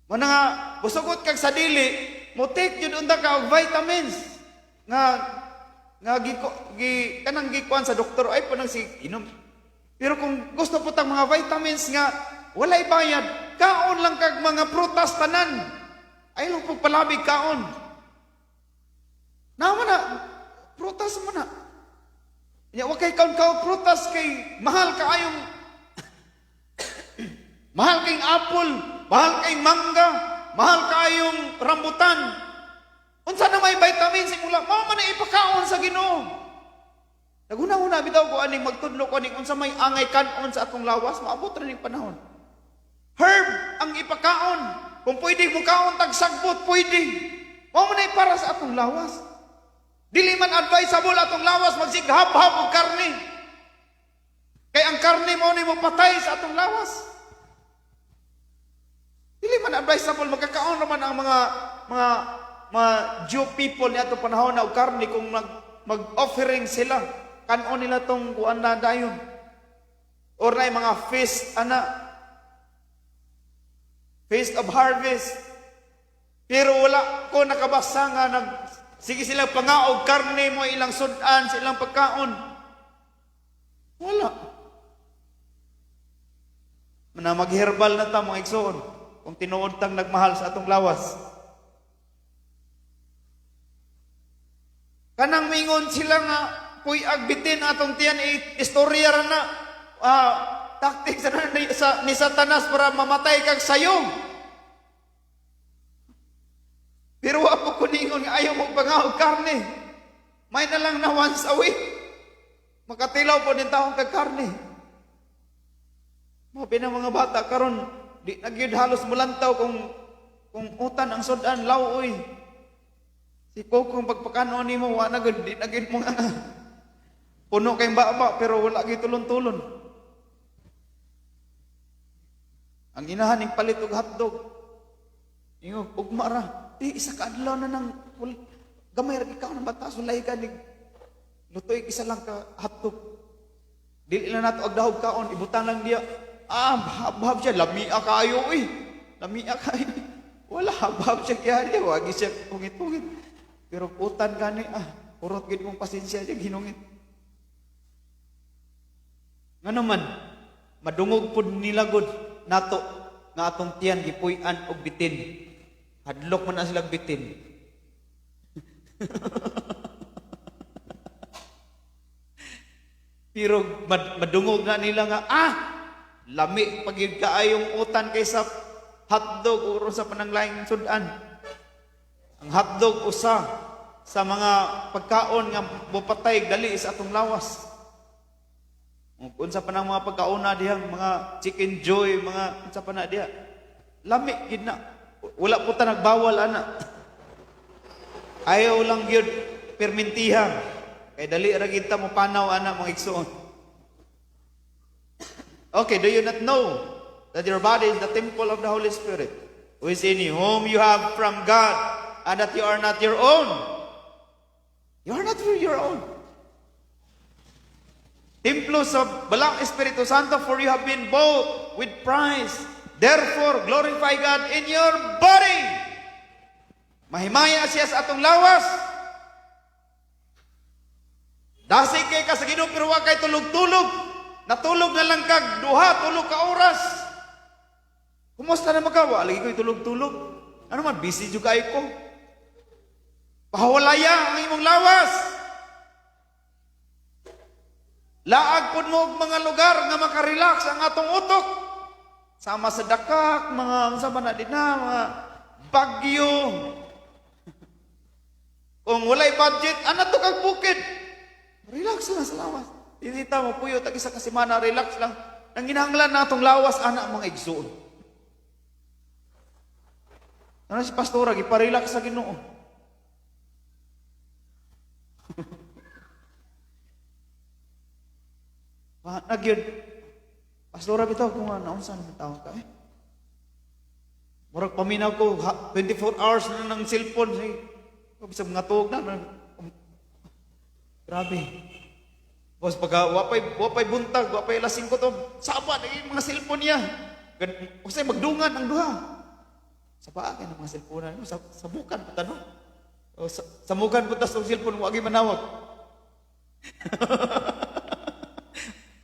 Mao nga busugot kag sa dili, mo take jud unta ka og vitamins nga kanang gikuan sa doktor ay panang si inom. Pero kung gusto po tang mga vitamins nga walay bayad, kaon lang kag mga prutas tanan. Ay lang pug palabig kaon. Naman na prutas mo na. Ya wa kay kaon prutas kay mahal kaayong mahal kayong apple, mahal kayong mangga, mahal kayong rambutan. Unsa na may vitamins simula mao man ipakaon sa Ginoo. Naguna-una bitaw ko aning magtudlo ko aning unsa may angay kanon sa atong lawas maabot ra ning panahon. Herb ang ipakaon. Kung pwede mo kaon tag sagbot pwede. Mao man para sa atong lawas. Dili man advisable atong lawas magsighab-hab og karne. Kay ang karne mao ni mo patay sa atong lawas. Dili man advisable magkakaon naman ang mga Jew people ni atong panahon na og karne kung mag-offering sila kanon nila tong kuan na dayon or na mga feast feast of harvest, pero wala ko nakabasa nga sige sila pangaog karne mo ilang sudan sa ilang pagkaon. Wala na magherbal na ta mga igsoon kung tinuod tang nagmahal sa atong lawas. Kanang mingon sila nga puy agbitin atong tiyan istorya ra na taktik ni Satanas para mamatay kag sayo. Pero wa po kuningon nga ayaw mo pangaog karne. May na lang na once a week. Makatilaw po din taong kag karne. Mabi ng mga bata karon di nagyud halos mulantaw kung utan ang sudan lawoy. Si Kokong pagpakanon nimo wa na gud di nagyud mo nga puno kay baba pero wala gyud tulon-tulon. Ang inahan ning palit og hotdog. Ingo ugma ra. Di isa ka adlaw na nang gamay ra ikaw ng bata sulay ka nig lutoy isa lang ka hotdog. Dili na nato og dahog kaon ibutang lang diya. Habhab siya lamia kayo Lamia kayo. Wala habhab siya kaya wagi siya pungit-pungit. Pero putan gani purot gid mong pasensya siya hinungit. Nga naman madungog pud nila gud nato nga atong tiyan gipuy-an og bitin. Hadlok man na sila bitin. Pero madungog na nila nga lami pagid kaayong utan kaysa hotdog o sa pananglaing sudan. Ang hotdog usa sa mga pagkaon nga mopatay dali sa atong lawas. Unsa pa nang mga pagkaon na dihang mga chicken joy, mga unsa pa na diha. Lami gid na. Wala po ta nagbawal ana. Ayaw lang gyud permintihan. Kay dali ra gid ta mo panaw ana mga igsoon. Okay, do you not know that your body is the temple of the Holy Spirit who is in you, whom you have from God, and that you are not your own? You are not your own. Templos of Balang Espiritu Santo, for you have been bought with price. Therefore, glorify God in your body. Mahimaya siya sa atong lawas. Dasig kay ka sa Ginoo pero wa kay tulog-tulog. Natulog na lang kag tulog ka oras. Kumusta na magawa? Lagi ko'y tulog-tulog. Ano man, busy juga ko. Pahawalaya ang imong lawas. Laag pud mo og mga lugar nga makarelax ang atong utok. Sama sa dakak, mga unsa man na din na, mga bagyo. Kung walay budget, ana to kag bukid. Relax lang sa lawas. Dita mo puyo tag isa ka semana, relax lang. Nang ginahanglan natong lawas ana mga igsoon. Ano si pastora gipa-relax sa Ginoo. Nagyud. Pastora bitaw kung naunsan ng taon ka eh. Murag paminaw ko 24 hours na ng cellphone. Bisag mga tuog na. Grabe. Boss, pagka wapay buntag, wapay lasing ko to, saba na yung mga cellphone niya. Kasi magdungan ang duha. Sa paa kayo ng mga cellphone na yun. Sa bukan po tanong. Sa mukan po tas ng cellphone, wagi manawag.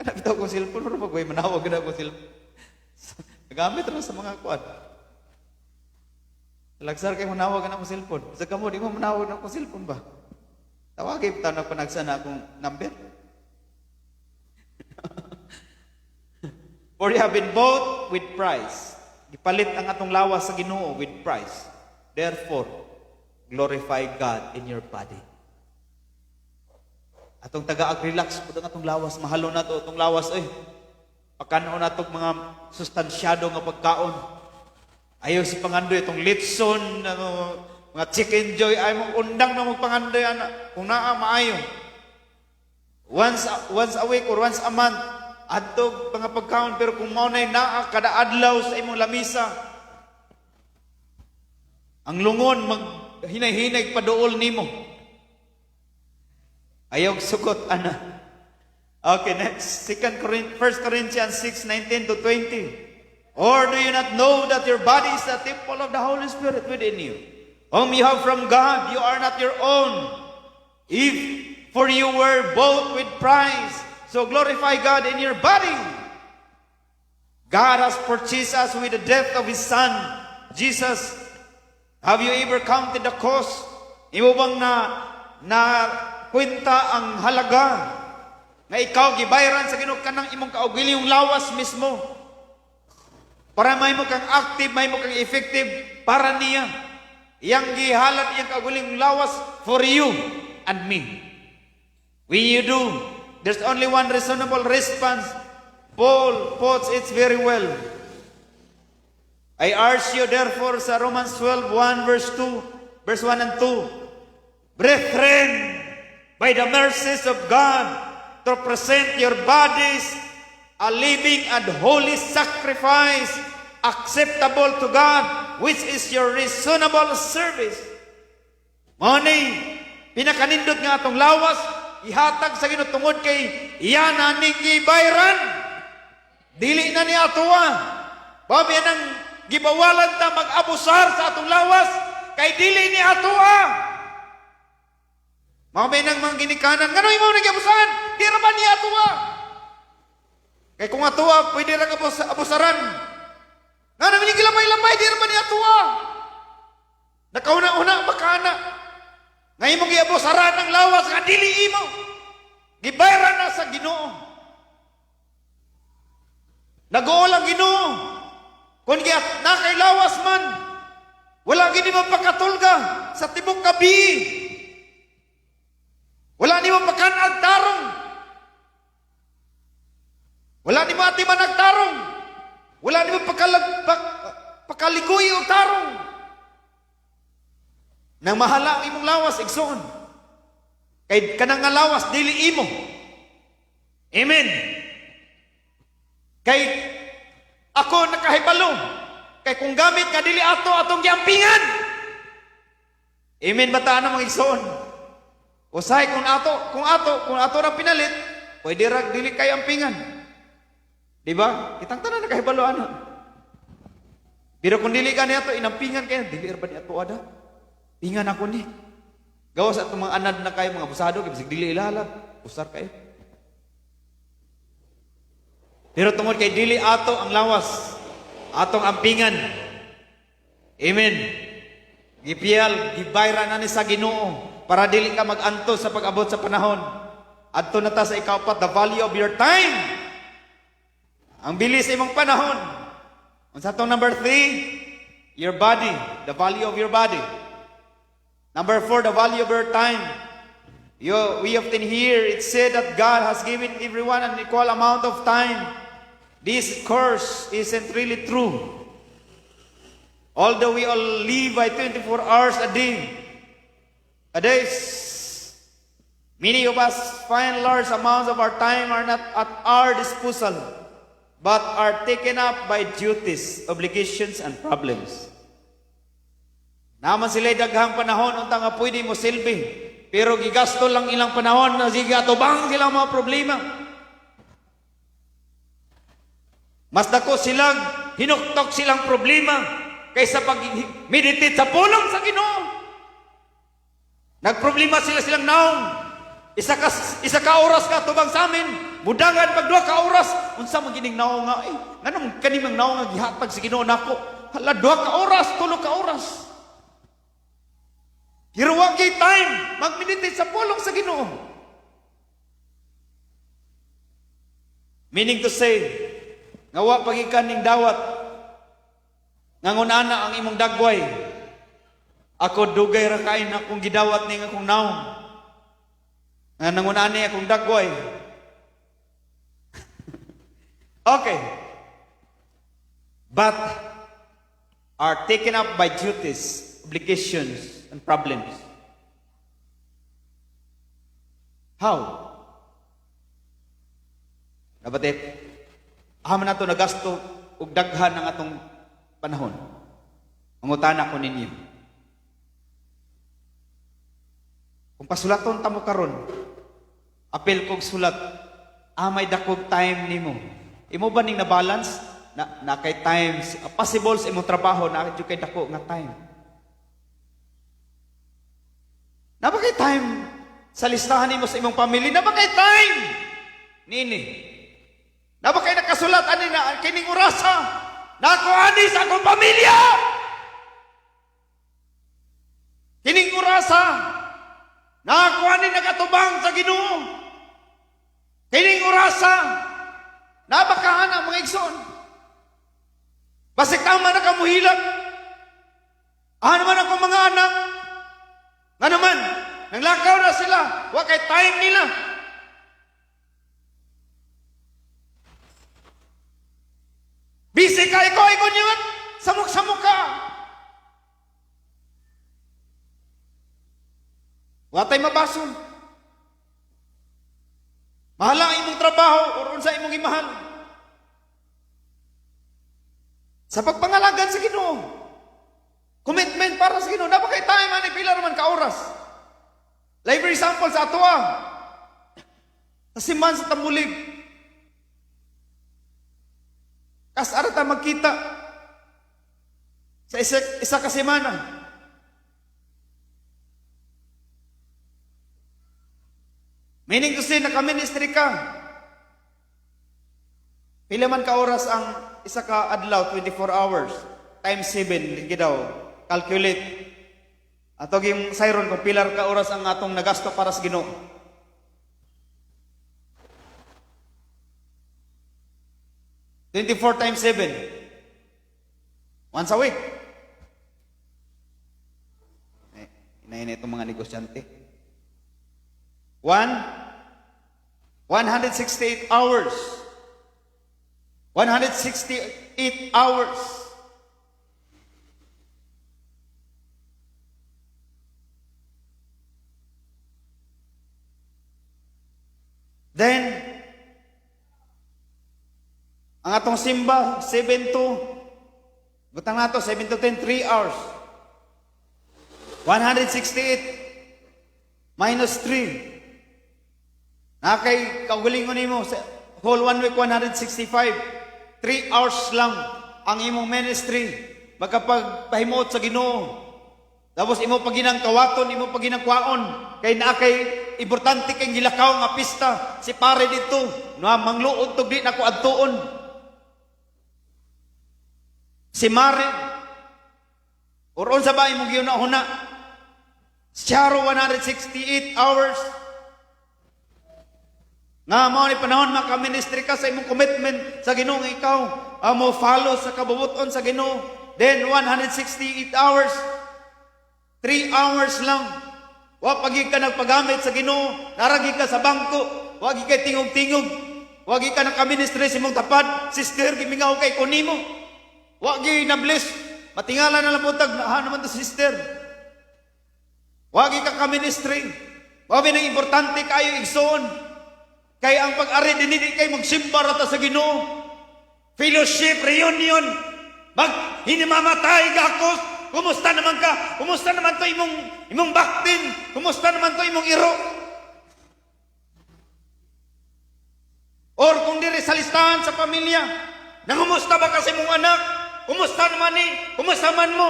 Nakita ko cellphone, pero pag may manawag na ako cellphone. Nagamit rin sa mga kuwan. Lagsar kayo manawag na ako cellphone. Sa kamo, di mo manawag na ako cellphone ba? Tawagin pa na panagsa na akong number. For you have been bought with price. Gipalit ang atong lawas sa Ginoo with price. Therefore, glorify God in your body. Atong taga-relax po ang atong lawas. Mahalo na to atong lawas. Pagkanaon na itong mga sustansyado nga pagkaon. Ayaw si pangandoy itong litson, mga chicken joy, ay mong undang na magpangandoy, kung naa maayo. Once a week or once a month, adtog mga pagkaon, pero kung maunay naa, kada adlaw sa imong lamisa, ang lungon, maghinay-hinay paduol nimo. Ayaw sugot, ana. Okay, next. 1 Corinthians 6:19-20. Or do you not know that your body is the temple of the Holy Spirit within you, whom you have from God? You are not your own. For you were bought with price, so glorify God in your body. God has purchased us with the death of His Son, Jesus. Have you ever counted the cost? Imo bang na kwenta ang halaga na ikaw gibayaran sa Ginoo kanang imong kaugili yung lawas mismo? Para may mo kang active, may mo kang effective para niya. Iyang gihalat, iyang kauguling lawas for you and me. When you do, there's only one reasonable response. Paul puts it very well. I urge you therefore sa Romans 12:1 verse 1 and 2. Brethren, by the mercies of God, to present your bodies a living and holy sacrifice, acceptable to God, which is your reasonable service. Money, pinakanindot nga atong lawas, ihatag sa Ginoo tungod kay iyan na ning gibayran. Dili na ni atoa. Babi nang gibawalan ta mag-abusar sa atong lawas, kay dili ni atoa. Maumay nang mga ginikanan, nganoy mo nag-abusahan? Di raman ni atoa. Kaya kung atuwa, pwede rin abusaran. Nga naman yung gilamay-lamay, di naman yung atuwa. Nakauna-una, makana. Ngayon mong iabusaran ng lawas, nga dili mo. Gibayran na sa Ginoo. Nag-uol ang Ginoo. Kung na kay lawas man, wala gini mo pagkatulga sa tibok kabi. Wala ni mo pagkanag tarong. Wala ni mo ati man nagtarong. Wala ni mo pakaligoy o tarong. Nang mahala ang imong lawas, igsoon. Kay kanang nga lawas, dili imo. Amen. Kay ako nakahibalo. Kay kung gamit nga dili atong giampingan. Amen bataan ang mga igsoon. Usahay kung ato na pinalit, pwede rag dili kay ampingan. Diba? Kitang tanan nakahibalo ana. Pero kung dili ka niya to, inampingan kayo, dili ba niya to ada? Pingan ako ni. Gawas at mga anad na kayo, mga busado, kaya dili ilalab, usar kayo. Pero tungod kay dili ato ang lawas, atong ampingan. Amen. Gipiyal, gibayra na ni sa Ginoo, para dili ka mag-antos sa pag-abot sa panahon. Adto na ta sa ikaapat, the value of your time. Ang bilis sa imong panahon. Unsa to number 3? Your body, the value of your body. Number 4, the value of your time. We often hear it said that God has given everyone an equal amount of time. This course isn't really true. Although we all live by 24 hours a day, many of us find large amounts of our time are not at our disposal, but are taken up by duties, obligations, and problems. Naman sila'y daghang panahon unta nga pwede mo silbi, pero gigasto lang ilang panahon na sige atubang silang mga problema. Mas dako silang hinuktok silang problema kaysa pag-meditate sa pulong sa Ginoo. Nagproblema silang naong. Isa ka oras ka tubang sa amin. Mudangan pag 2 ka oras. Unsa magining naong nga nganong kanimang naong nga gihatag sa Ginoo nako. Hala 2 ka oras, 3 ka oras. Pero wag kay time mag-meditate sa pulong sa Ginoo. Meaning to say, ngawa pagikan ning dawat ngangunana ang imong dagway. Ako dugay ra kain akong gidawat ning akong naong. Nga nangunana akong dagway. Okay. But are taken up by duties, obligations, and problems. How? Nabatit, aman na ito nagasto ug daghan ng atong panahon. Mangutana ko ninyo. Kung pasulaton tamo karon, apel kog sulat, amay dakog time nimo. Imo ba ning na balance na kay times possible sa imong trabaho na kay dako nga time. Na ba kay time sa listahan nimo sa imong pamilya? Na ba kay time? Nini. Na ba kay nakasulat ani na kining orasa? Nako ani sa akong pamilya. Kining orasa. Nako ani nagatubang sa Ginoo. Kining orasa. Na ba kahana mga igsoon? Basik tama na kamuhilak. Ano man akong mga anak? Nga naman, nanglakaw na sila. Wa kay time nila. Busy ka, ikaw yun. Samok-samok ka. Wa tay mabason. Mahal ang imong trabaho o sa imong imahal. Sa pagpangalagan sa Ginoo. Commitment para sa Ginoo. Dapat kay tayo man pila naman ka oras. Like for example sa atoa. Sa siman sa Tambulig. Kas arata magkita sa isa ka semana. Meaning to say, naka-ministry ka. Pila man ka oras ang isa ka adlaw, 24 hours. Times 7, ligi daw. Calculate. Atog yung sayron kung pilar ka oras ang atong nagasto para sa Ginoo. $24 times 7. Once a week. Inayin itong mga negosyante. 168 hours. 168 hours. Then, ang atong simba, 7 to, butang nato, 7 to 10, 3 hours. 168 minus 3. Nakay kaugalingon nimo sa whole 1 week 165. 3 hours lang ang imong ministry magkapagpahimuot sa Ginoo. Tapos imo paginang kawaton, imo paginang kwaon kay naakay importante kay gilakaw nga pista si pare dito. No mangluod tug di nako adtuon. Si Mare or unsa ba imong giuna-una? Siyaro 168 hours. Nga mao ni panahon maka-ministry ka sa imong commitment sa Ginoo, nga ikaw mo follow sa kabubuton sa Ginoo. Then 168 hours, 3 hours lang. Wa pagi ka nagpagamit sa Ginoo, naragi ka sa bangko, wa gi kay tingog-tingog, wa gi ka naka-ministry sa imong tapad, sister gimingaw kay kunimo. Wa gi na bless, matingala na lang putag na naman to sister. Wa gi ka ka-ministry. Wa binang importante kayo igsoon. Kay ang pag-ari dinili kay magsimba rata sa Ginoo. Fellowship, reunion, hindi mamatay gakos. Kumusta naman ka? Kumusta naman to imong baktin? Kumusta naman to imong iro? Or kung diri sa listahan sa pamilya, nangumusta ba kasi mong anak? Kumusta naman ni? Kumusta man mo?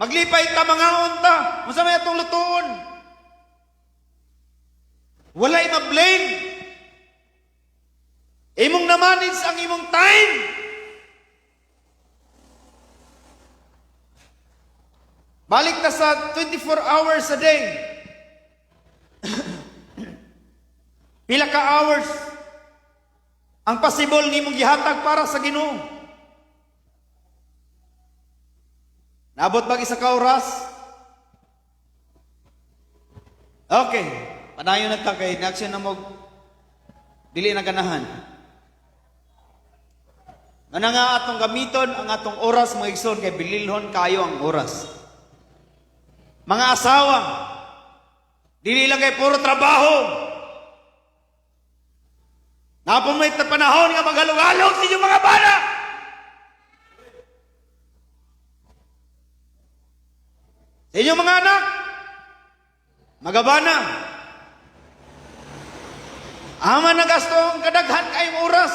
Maglipay ta mga unta. Musa may atong lutuon. Walay ma-blame. Imong namanage ang imong time. Balik na sa 24 hours a day. Pila ka hours ang possible nimong gihatag para sa Ginoo? Naabot ba isa ka oras? Okay. Panayon na ta kay na-action na mo dili na ganahan. Nga nga atong gamiton ang atong oras mga igsoon kay bililhon kayo ang oras. Mga asawa, dili lang kay puro trabaho. Napumit na panahon nga maghalog-halog sa inyong mga bana. Sa inyong mga anak, magabana. Aman na gasto ang kadaghan kayong oras.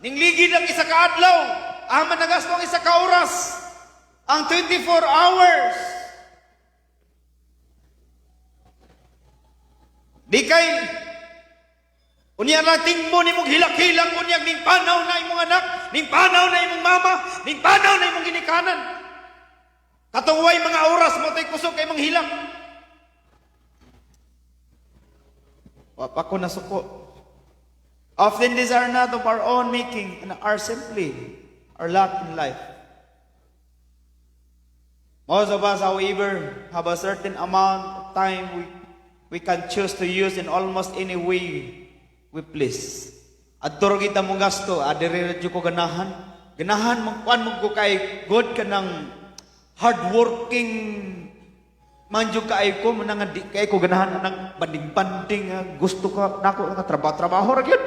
Ningligid ang isa ka adlaw, aman na gasto ang isa ka oras. Ang 24 hours. Di kay unya ra tingmo nimong hilak-hilak unya ning panaw na imong anak, ning panaw na imong mama, ning panaw na imong ginikanan. Katong way mga oras mo tay kusog kay imong hilak. Wa pa ko nasuko. Often these are not of our own making and are simply our lot in life. Most of us, however, have a certain amount of time we can choose to use in almost any way we please. Adtor kita mong gasto, adire ko ganahan. Ganahan magkuan mo ko kay God ka ng hardworking manjug kay ko manang di kay ko ganahan ng banding-banding gusto ko nako nga trabaho ra gyud.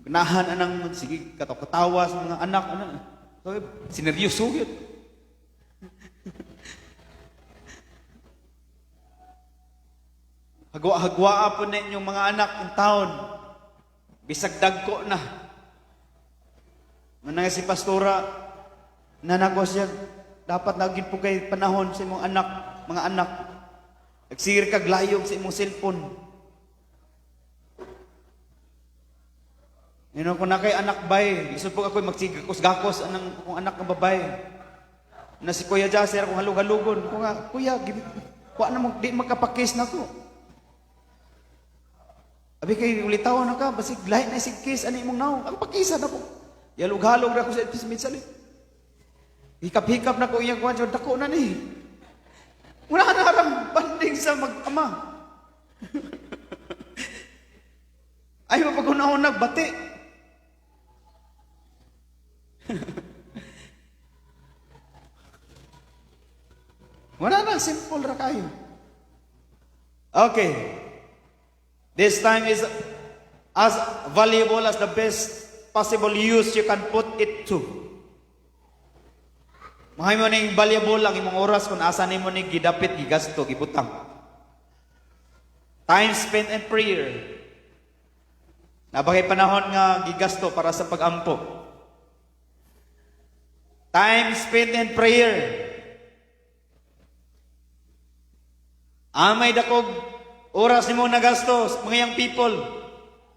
Ganahan anang sige katawa sa mga anak so sineryoso gyud. Hagwa-hagwa po na inyong mga anak ng taon. Bisag dagko na. Manang si pastora, nanako siya, dapat naging po kay panahon sa imong anak, mga anak. Nagsir kag layog sa imong cellphone. Kung na kay anak bay, isod po ako magsigakos-gakos anang akong anak ng babay. Na si Kuya Jaser, akong halug-halugon. Kung nga, Kuya, kuha na mo, di magkapakis na ko. Abi kay ulitaw na ka, basig lahi na si kiss ani imong naong. Ang pakisa na ko. Yalog-halog na ko sa minsan. Hikap-hikap na ko iyang kuwan, dako na ni. Wala na harang banding sa mag-ama. Ay mapag-unahon nagbati. Wala na, simple ra kayo. Okay. This time is as valuable as the best possible use you can put it to. Mahay mo ning valuable ang imong oras kung asa nimo ning gidapit, gigasto, gibutang. Time spent in prayer. Nabagay panahon nga gigasto para sa pag-ampo. Time spent in prayer. Amay dakog oras nimo nagastos, mga young people,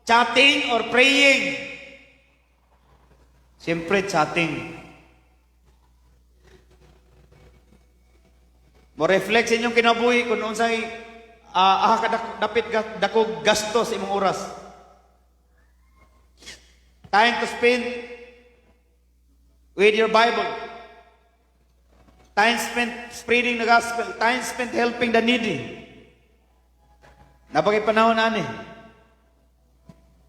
chatting or praying? Siyempre, chatting. Mo reflect sa inyong kinabuhi kung unsay dapit dakog gasto sa imong oras. Time to spend with your Bible. Time spent spreading the gospel. Time spent helping the needy. Napagay panahon ani.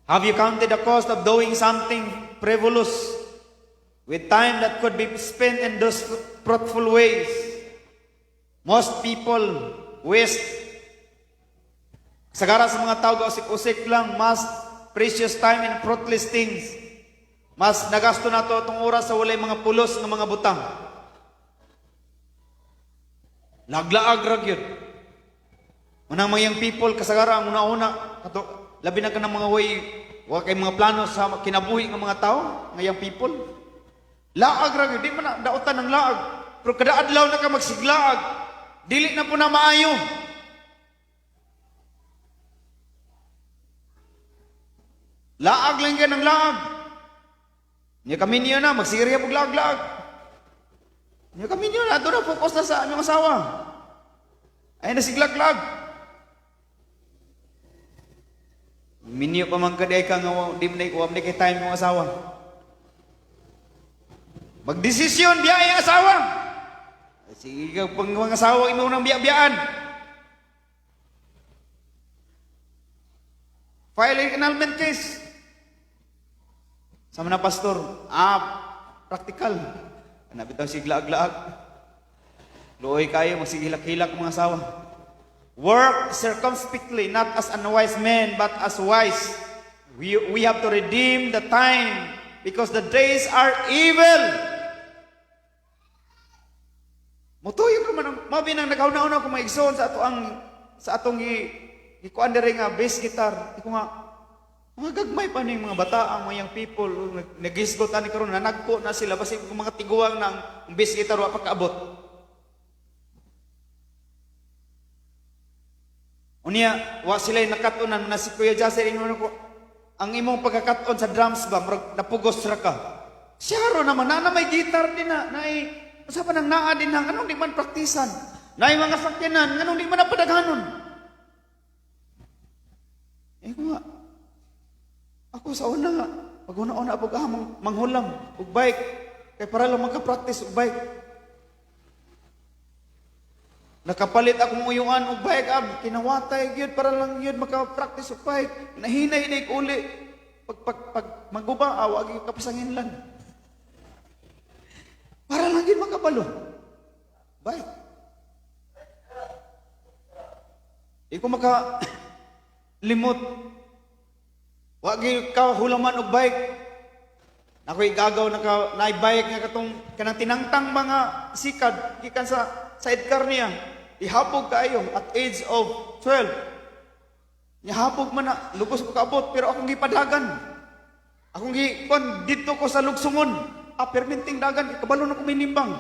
Have you counted the cost of doing something frivolous with time that could be spent in those fruitful ways? Most people waste. Sagara sa mga tao, usik-usik lang, mas precious time in fruitless things. Mas nagasto na to itong oras sa walay mga pulos ng mga butang. Laglaag rag yun. Unang mga young people, kasagara ang una-una, labi na ka ng mga kay mga plano sa kinabuhi ng mga tao, ng young people. Laag rag yun, di man na dautan ng laag. Pero kada adlaw na ka magsiglaag, dili na po na maayo. Laag lang ka ng laag. Niya kami niyo na, magsiriya pag laag-laag. Niya kami niyo na, doon na focus na sa aming asawa. Ay nasiglag-lag. Minyo pa man kaday ka nga, di mo na kay time mong asawa. Magdesisyon, biyaya asawa. Sige ka, pang mga asawa, imo nang biya-biyaan. File an annulment case. Sama na pastor, practical. Nabitaw siglaag-laag. Luoy kayo, magsigilak-hilak mga asawa. Work circumspectly, not as unwise men, but as wise. We have to redeem the time because the days are evil. Mutuyo ka man, mabinang naghauna-una kung maigsoon sa atong ikuan diri nga bass guitar. Iko nga, mga gagmay pa ning mga bata, ang mga young people, nagisgot ani karon, nanagpo na sila basi kung mga tiguang ng bass guitar wa pa kaabot. Unya, wa sila nakatunan na si Kuya Jaser ingon ko, ang imong pagkakaton sa drums ba, napugos ra ka. Siyaro naman, na may gitar din naay, asa pa nang naa din hang, anong di man praktisan? Naay mga sakyanan, anong di man napadaghanon? Eh ko nga, ako sa una nga, pag una-una po manghulam, ug bike, kay para lang magka-practice ug bike. Nakapalit akong uyuan ug bike, kinawatay gyud para lang gyud maka-practice ug bike. Nahinay-hinay uli. Pag maguba, wag gyud kapasangin lang. Para lang gyud makabalo. Bike. Iko maka limot. Wa gyud ka hulaman og bike. Nakoy gagaw na bike nga katong kanang tinangtang mga sikad gikan sa sidecar niya. Ihapog kaayo at age of 12. Ihapog man na lugos ko kaabot pero akong gipadagan. Akong dito ko sa lugsungon. Perminting dagan kabalo na ko minimbang.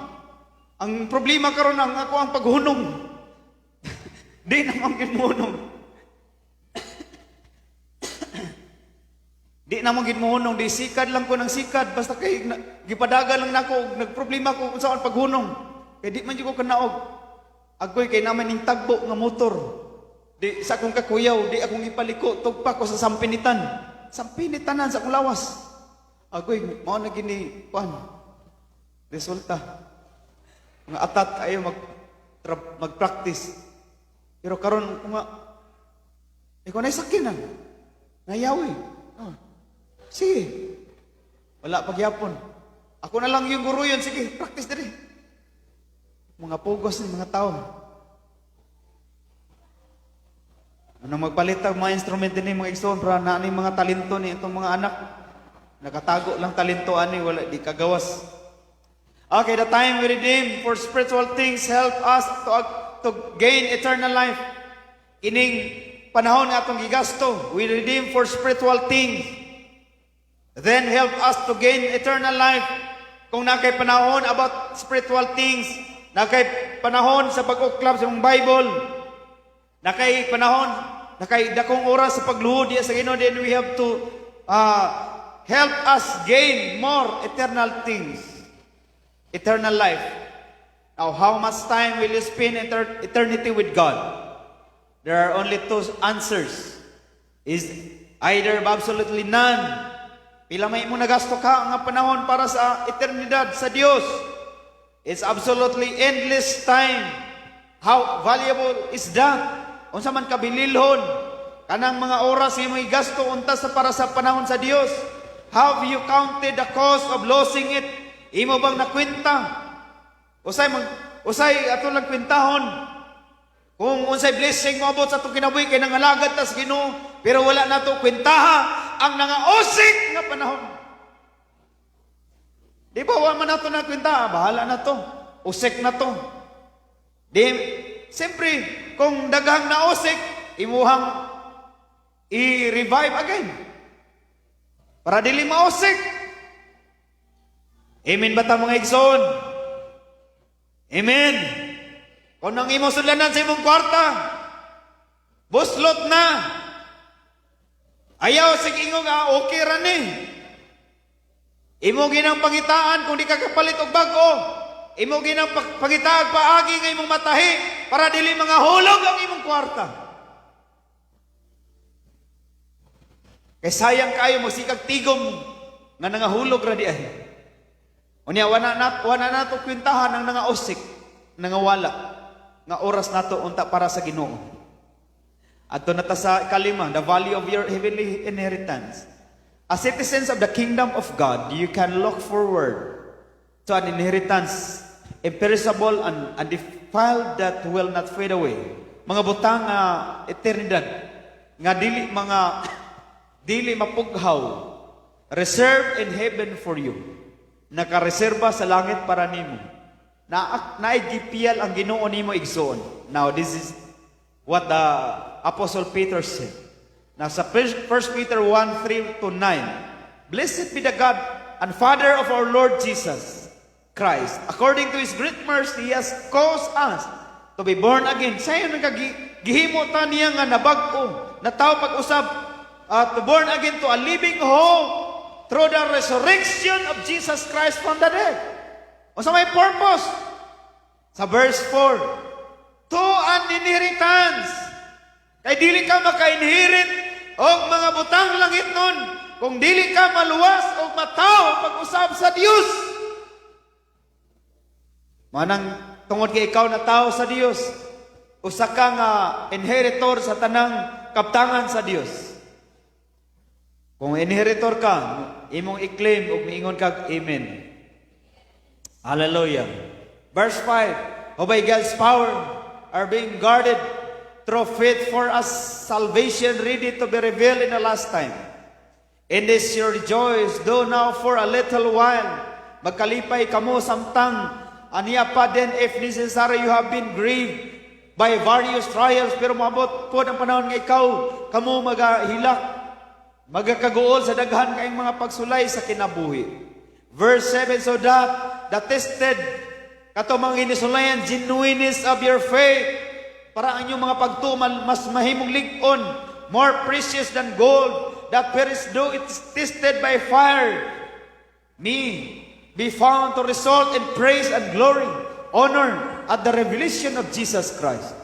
Ang problema karon ang ako ang paghunong. Di naman ginmunong. Di naman ginmunong, di sikad lang ko ng sikad basta kay gipadagan lang nako nagproblema ko kung saan paghunong. Kay di man jud ko kanaog. Agoy kay naman ning tagbo nga motor. Di sa akong kakuyaw, di akong ipaliko tugpa ko sa sampinitan. Sampinitanan sa akong lawas. Agoy mao na gini kuan. Resulta nga atat kayo mag-practice. Pero karon kuma ikaw na sakinan. Nayawi. Sige. Wala pagyapon. Ako na lang yung guru yun. Sige, practice diri. Mga pugos ng mga tao. Anong magpalit ang mga instrument din mga igsoon para na mga talento ni itong mga anak. Nakatago lang talento ani wala di kagawas. Okay, the time we redeem for spiritual things help us to gain eternal life. Kining panahon nga atong gigasto, we redeem for spiritual things. Then help us to gain eternal life. Kung nakay panahon about spiritual things, nakay panahon sa pag-uklab sa mong Bible, nakay panahon, nakay dakong oras sa pagluhod sa Ginoo, then we have to help us gain more eternal things. Eternal life. Now, how much time will you spend eternity with God? there are only two answers. Is either absolutely none. Pila may mo nagasto ka nga panahon para sa eternidad sa Dios. It's absolutely endless time. How valuable is that? Unsa man kabililhon kanang mga oras nga may gasto unta sa para sa panahon sa Dios. Have you counted the cost of losing it? Imo bang nakwenta? Usay ato lang kwentahon. Kung unsay blessing mo abot sa itong kinabuhi kay nangalagad tas Ginoo, pero wala na to kwentaha ang nangaosik nga panahon. Di ba wala man nato na kwentaha? Bahala na to. Usik na to. Di, siyempre, kung daghang naosik, imuhang i-revive again. Para dili maosik. Amen ba ta mga igsoon? Amen. Kung nang imo sulanan sa imong kwarta, buslot na. Ayaw sige ingo nga okay ra ni. Imo ginang pangitaan kung di ka kapalit og bag-o. Imo ginang pangitaag paagi nga imong matahi para dili mga hulog ang imong kwarta. Kay sayang kayo mo sikag tigom nga nangahulog ra di ay. Unya wana nato kwentahan ang nangaosik, nangawala nga oras nato unta para sa Ginoo. Adto na ta sa kalima, the value of your heavenly inheritance. As citizens of the kingdom of God, you can look forward to an inheritance imperishable and undefiled that will not fade away. Mga butang eternidad nga dili mapughaw, reserved in heaven for you. Nakareserba sa langit para nimo. Naigipiyal ang Ginoo nimo igsoon. Now this is what the Apostle Peter said. Now sa 1 Peter 1:3-9, Blessed be the God and Father of our Lord Jesus Christ. According to His great mercy, He has caused us to be born again. Sayo nagagihimo ta niya nga nabag-o, na tao pag-usab, to born again to a living hope through the resurrection of Jesus Christ from the dead. O sa may purpose? Sa verse 4, to an inheritance. Kay dili ka maka-inherit og mga butang langit nun kung dili ka maluwas o mataw pag-usab sa Dios. Manang tungod kay ikaw na tao sa Dios, usa ka nga inheritor sa tanang kaptangan sa Dios. Kung inheritor ka, imong i-claim ug miingon kag amen. Hallelujah. Verse 5, by God's power are being guarded through faith for us salvation ready to be revealed in the last time. In this you rejoice, though now for a little while, magkalipay kamo samtang, aniya pa din if necessary you have been grieved by various trials, pero maabot po ang panahon nga ikaw, kamo magahilak, magakaguol sa daghan kayong mga pagsulay sa kinabuhi. Verse 7, so that the tested katumang inisulayan genuineness of your faith, para ang inyong mga pagtuman mas mahimong lig-on, more precious than gold, that perish though it is tested by fire, me be found to result in praise and glory, honor at the revelation of Jesus Christ.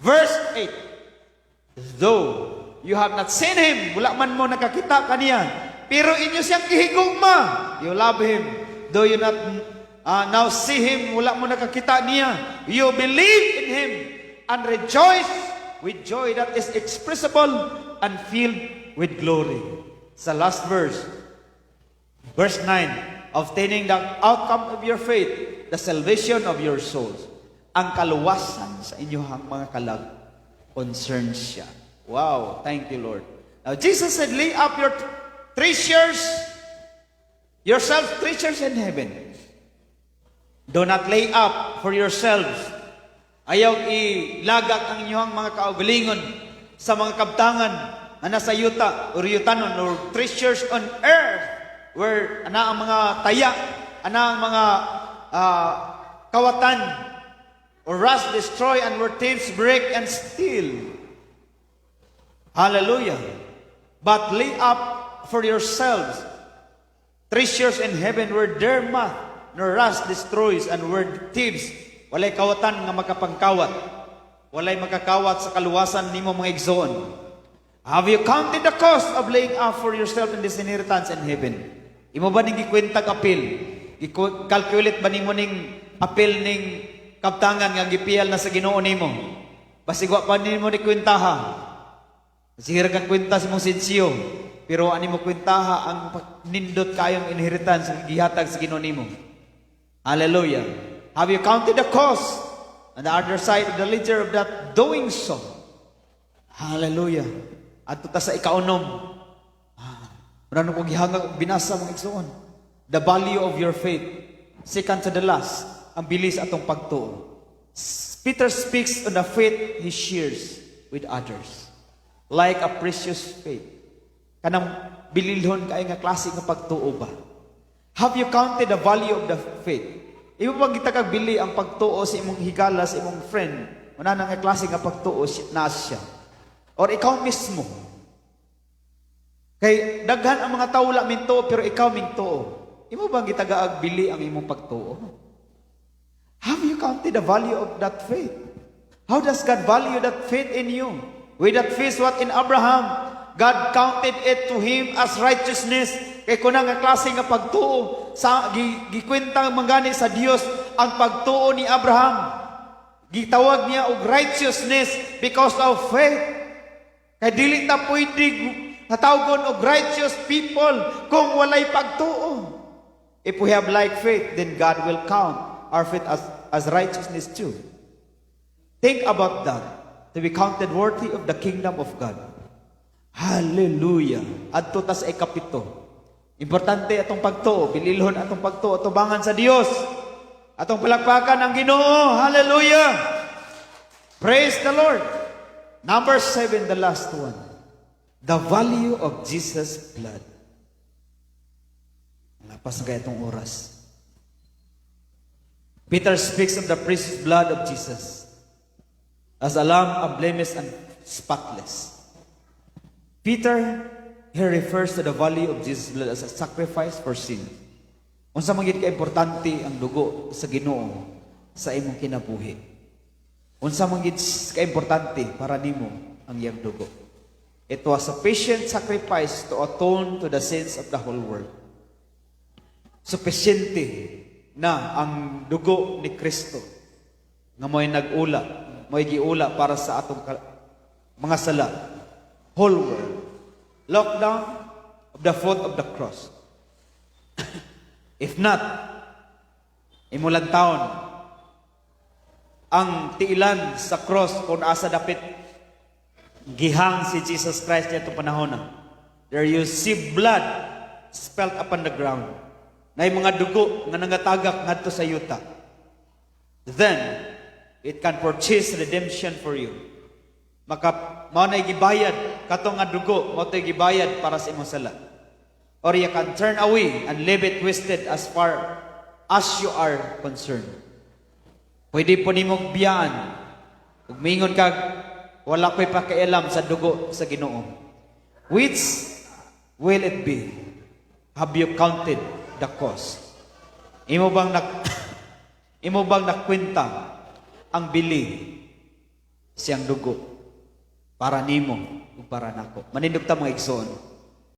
Verse 8, though you have not seen Him, wala man mo nakakita kaniya, pero inyo siyang gihigugma, you love Him. Though you not now see Him, wala mo nakakita niya, you believe in Him and rejoice with joy that is expressible and filled with glory. Sa last verse, verse 9, obtaining the outcome of your faith, the salvation of your souls. Ang kaluwasan sa inyong mga kalag, concerns siya. Wow, thank you, Lord. Now, Jesus said, lay up your treasures, yourself treasures in heaven. Do not lay up for yourselves. Ayaw ilagak ang inyong mga kaugalingon sa mga kabtangan na nasa yuta or yutanon or treasures on earth where ana ang mga taya, ana ang mga kawatan or rust, destroy, and where thieves break and steal. Hallelujah. But lay up for yourselves treasures in heaven where their moth nor rust destroys and where thieves walay kawatan nga makapangkawat. walay makakawat sa kaluwasan nimo mga igsoon. Have you counted the cost of laying up for yourself in this inheritance in heaven? Imo ba ning gikwenta apil? Calculate ba nimo ning apil ning kaptangan nga gipiyal na sa Ginoo nimo? Basig wa pa nimo ni kwentaha. Sige kang kwenta sa mong sensiyo, pero ani mo kwentaha ang nindot kayong inheritance nga gihatag sa Ginoo nimo. Hallelujah. Have you counted the cost? On the other side of the ledger of that doing so. Hallelujah. At ta sa ikaunom. Marano ko gihangag binasa mong igsoon. The value of your faith. Second to the last, ang bilis atong pagtuo. Peter speaks on the faith he shares with others. Like a precious faith. Kanang bililhon kay nga klase nga pagtuo ba? Have you counted the value of the faith? Imo bang kita bili ang pagtuo sa imong higala, sa imong friend? Una nga klase nga pagtuo na siya. Or ikaw mismo. Kay daghan ang mga tawo la mintuo pero ikaw mintuo. Imo bang kita bili ang imong pagtuo? Have you counted the value of that faith? How does God value that faith in you? With that faith what in Abraham, God counted it to him as righteousness. Kay kunang nga klase nga pagtuo sa gikwentang mangani sa Dios ang pagtuo ni Abraham. Gitawag niya og righteousness because of faith. Kay dili ta pwede natawgon og righteous people kung walay pagtuo. If we have like faith, then God will count our faith as righteousness too. Think about that. To be counted worthy of the kingdom of God. Hallelujah. Adto ta sa ikapito. Importante atong pagtuo, bililhon atong pagtuo, tubangan sa Dios. Atong palakpakan ang Ginoo. Hallelujah. Praise the Lord. Number 7, the last one. The value of Jesus' blood. Lapas na kaya itong oras. Peter speaks of the precious blood of Jesus as a lamb of blameless and spotless. Peter here refers to the value of Jesus' blood as a sacrifice for sin. Unsa man gid ka importante ang dugo sa Ginoo sa imong kinabuhi. Unsa man gid ka importante para nimo ang iyang dugo. It was a patient sacrifice to atone to the sins of the whole world. Suficiente na ang dugo ni Kristo nga mo'y nag-ula, mo'y giula para sa atong mga sala. Whole world. Lockdown of the foot of the cross. If not, imulang taon, ang tiilan sa cross kung asa dapit gihang si Jesus Christ nito panahon na. There you see blood spilled upon the ground. Na mga dugo nga nangatagak ngadto sa yuta. Then, it can purchase redemption for you. Mao na gibayad katong nga dugo, mao tay gibayad para sa imong sala. Or you can turn away and leave it twisted as far as you are concerned. Pwede po nimong biyaan. Ug mingon kag wala ko'y pakialam sa dugo sa Ginoo. Which will it be? Have you counted the cost? Imo bang nakwenta ang bili siyang dugo para nimo ug para nako? Manindog ta mga igsoon.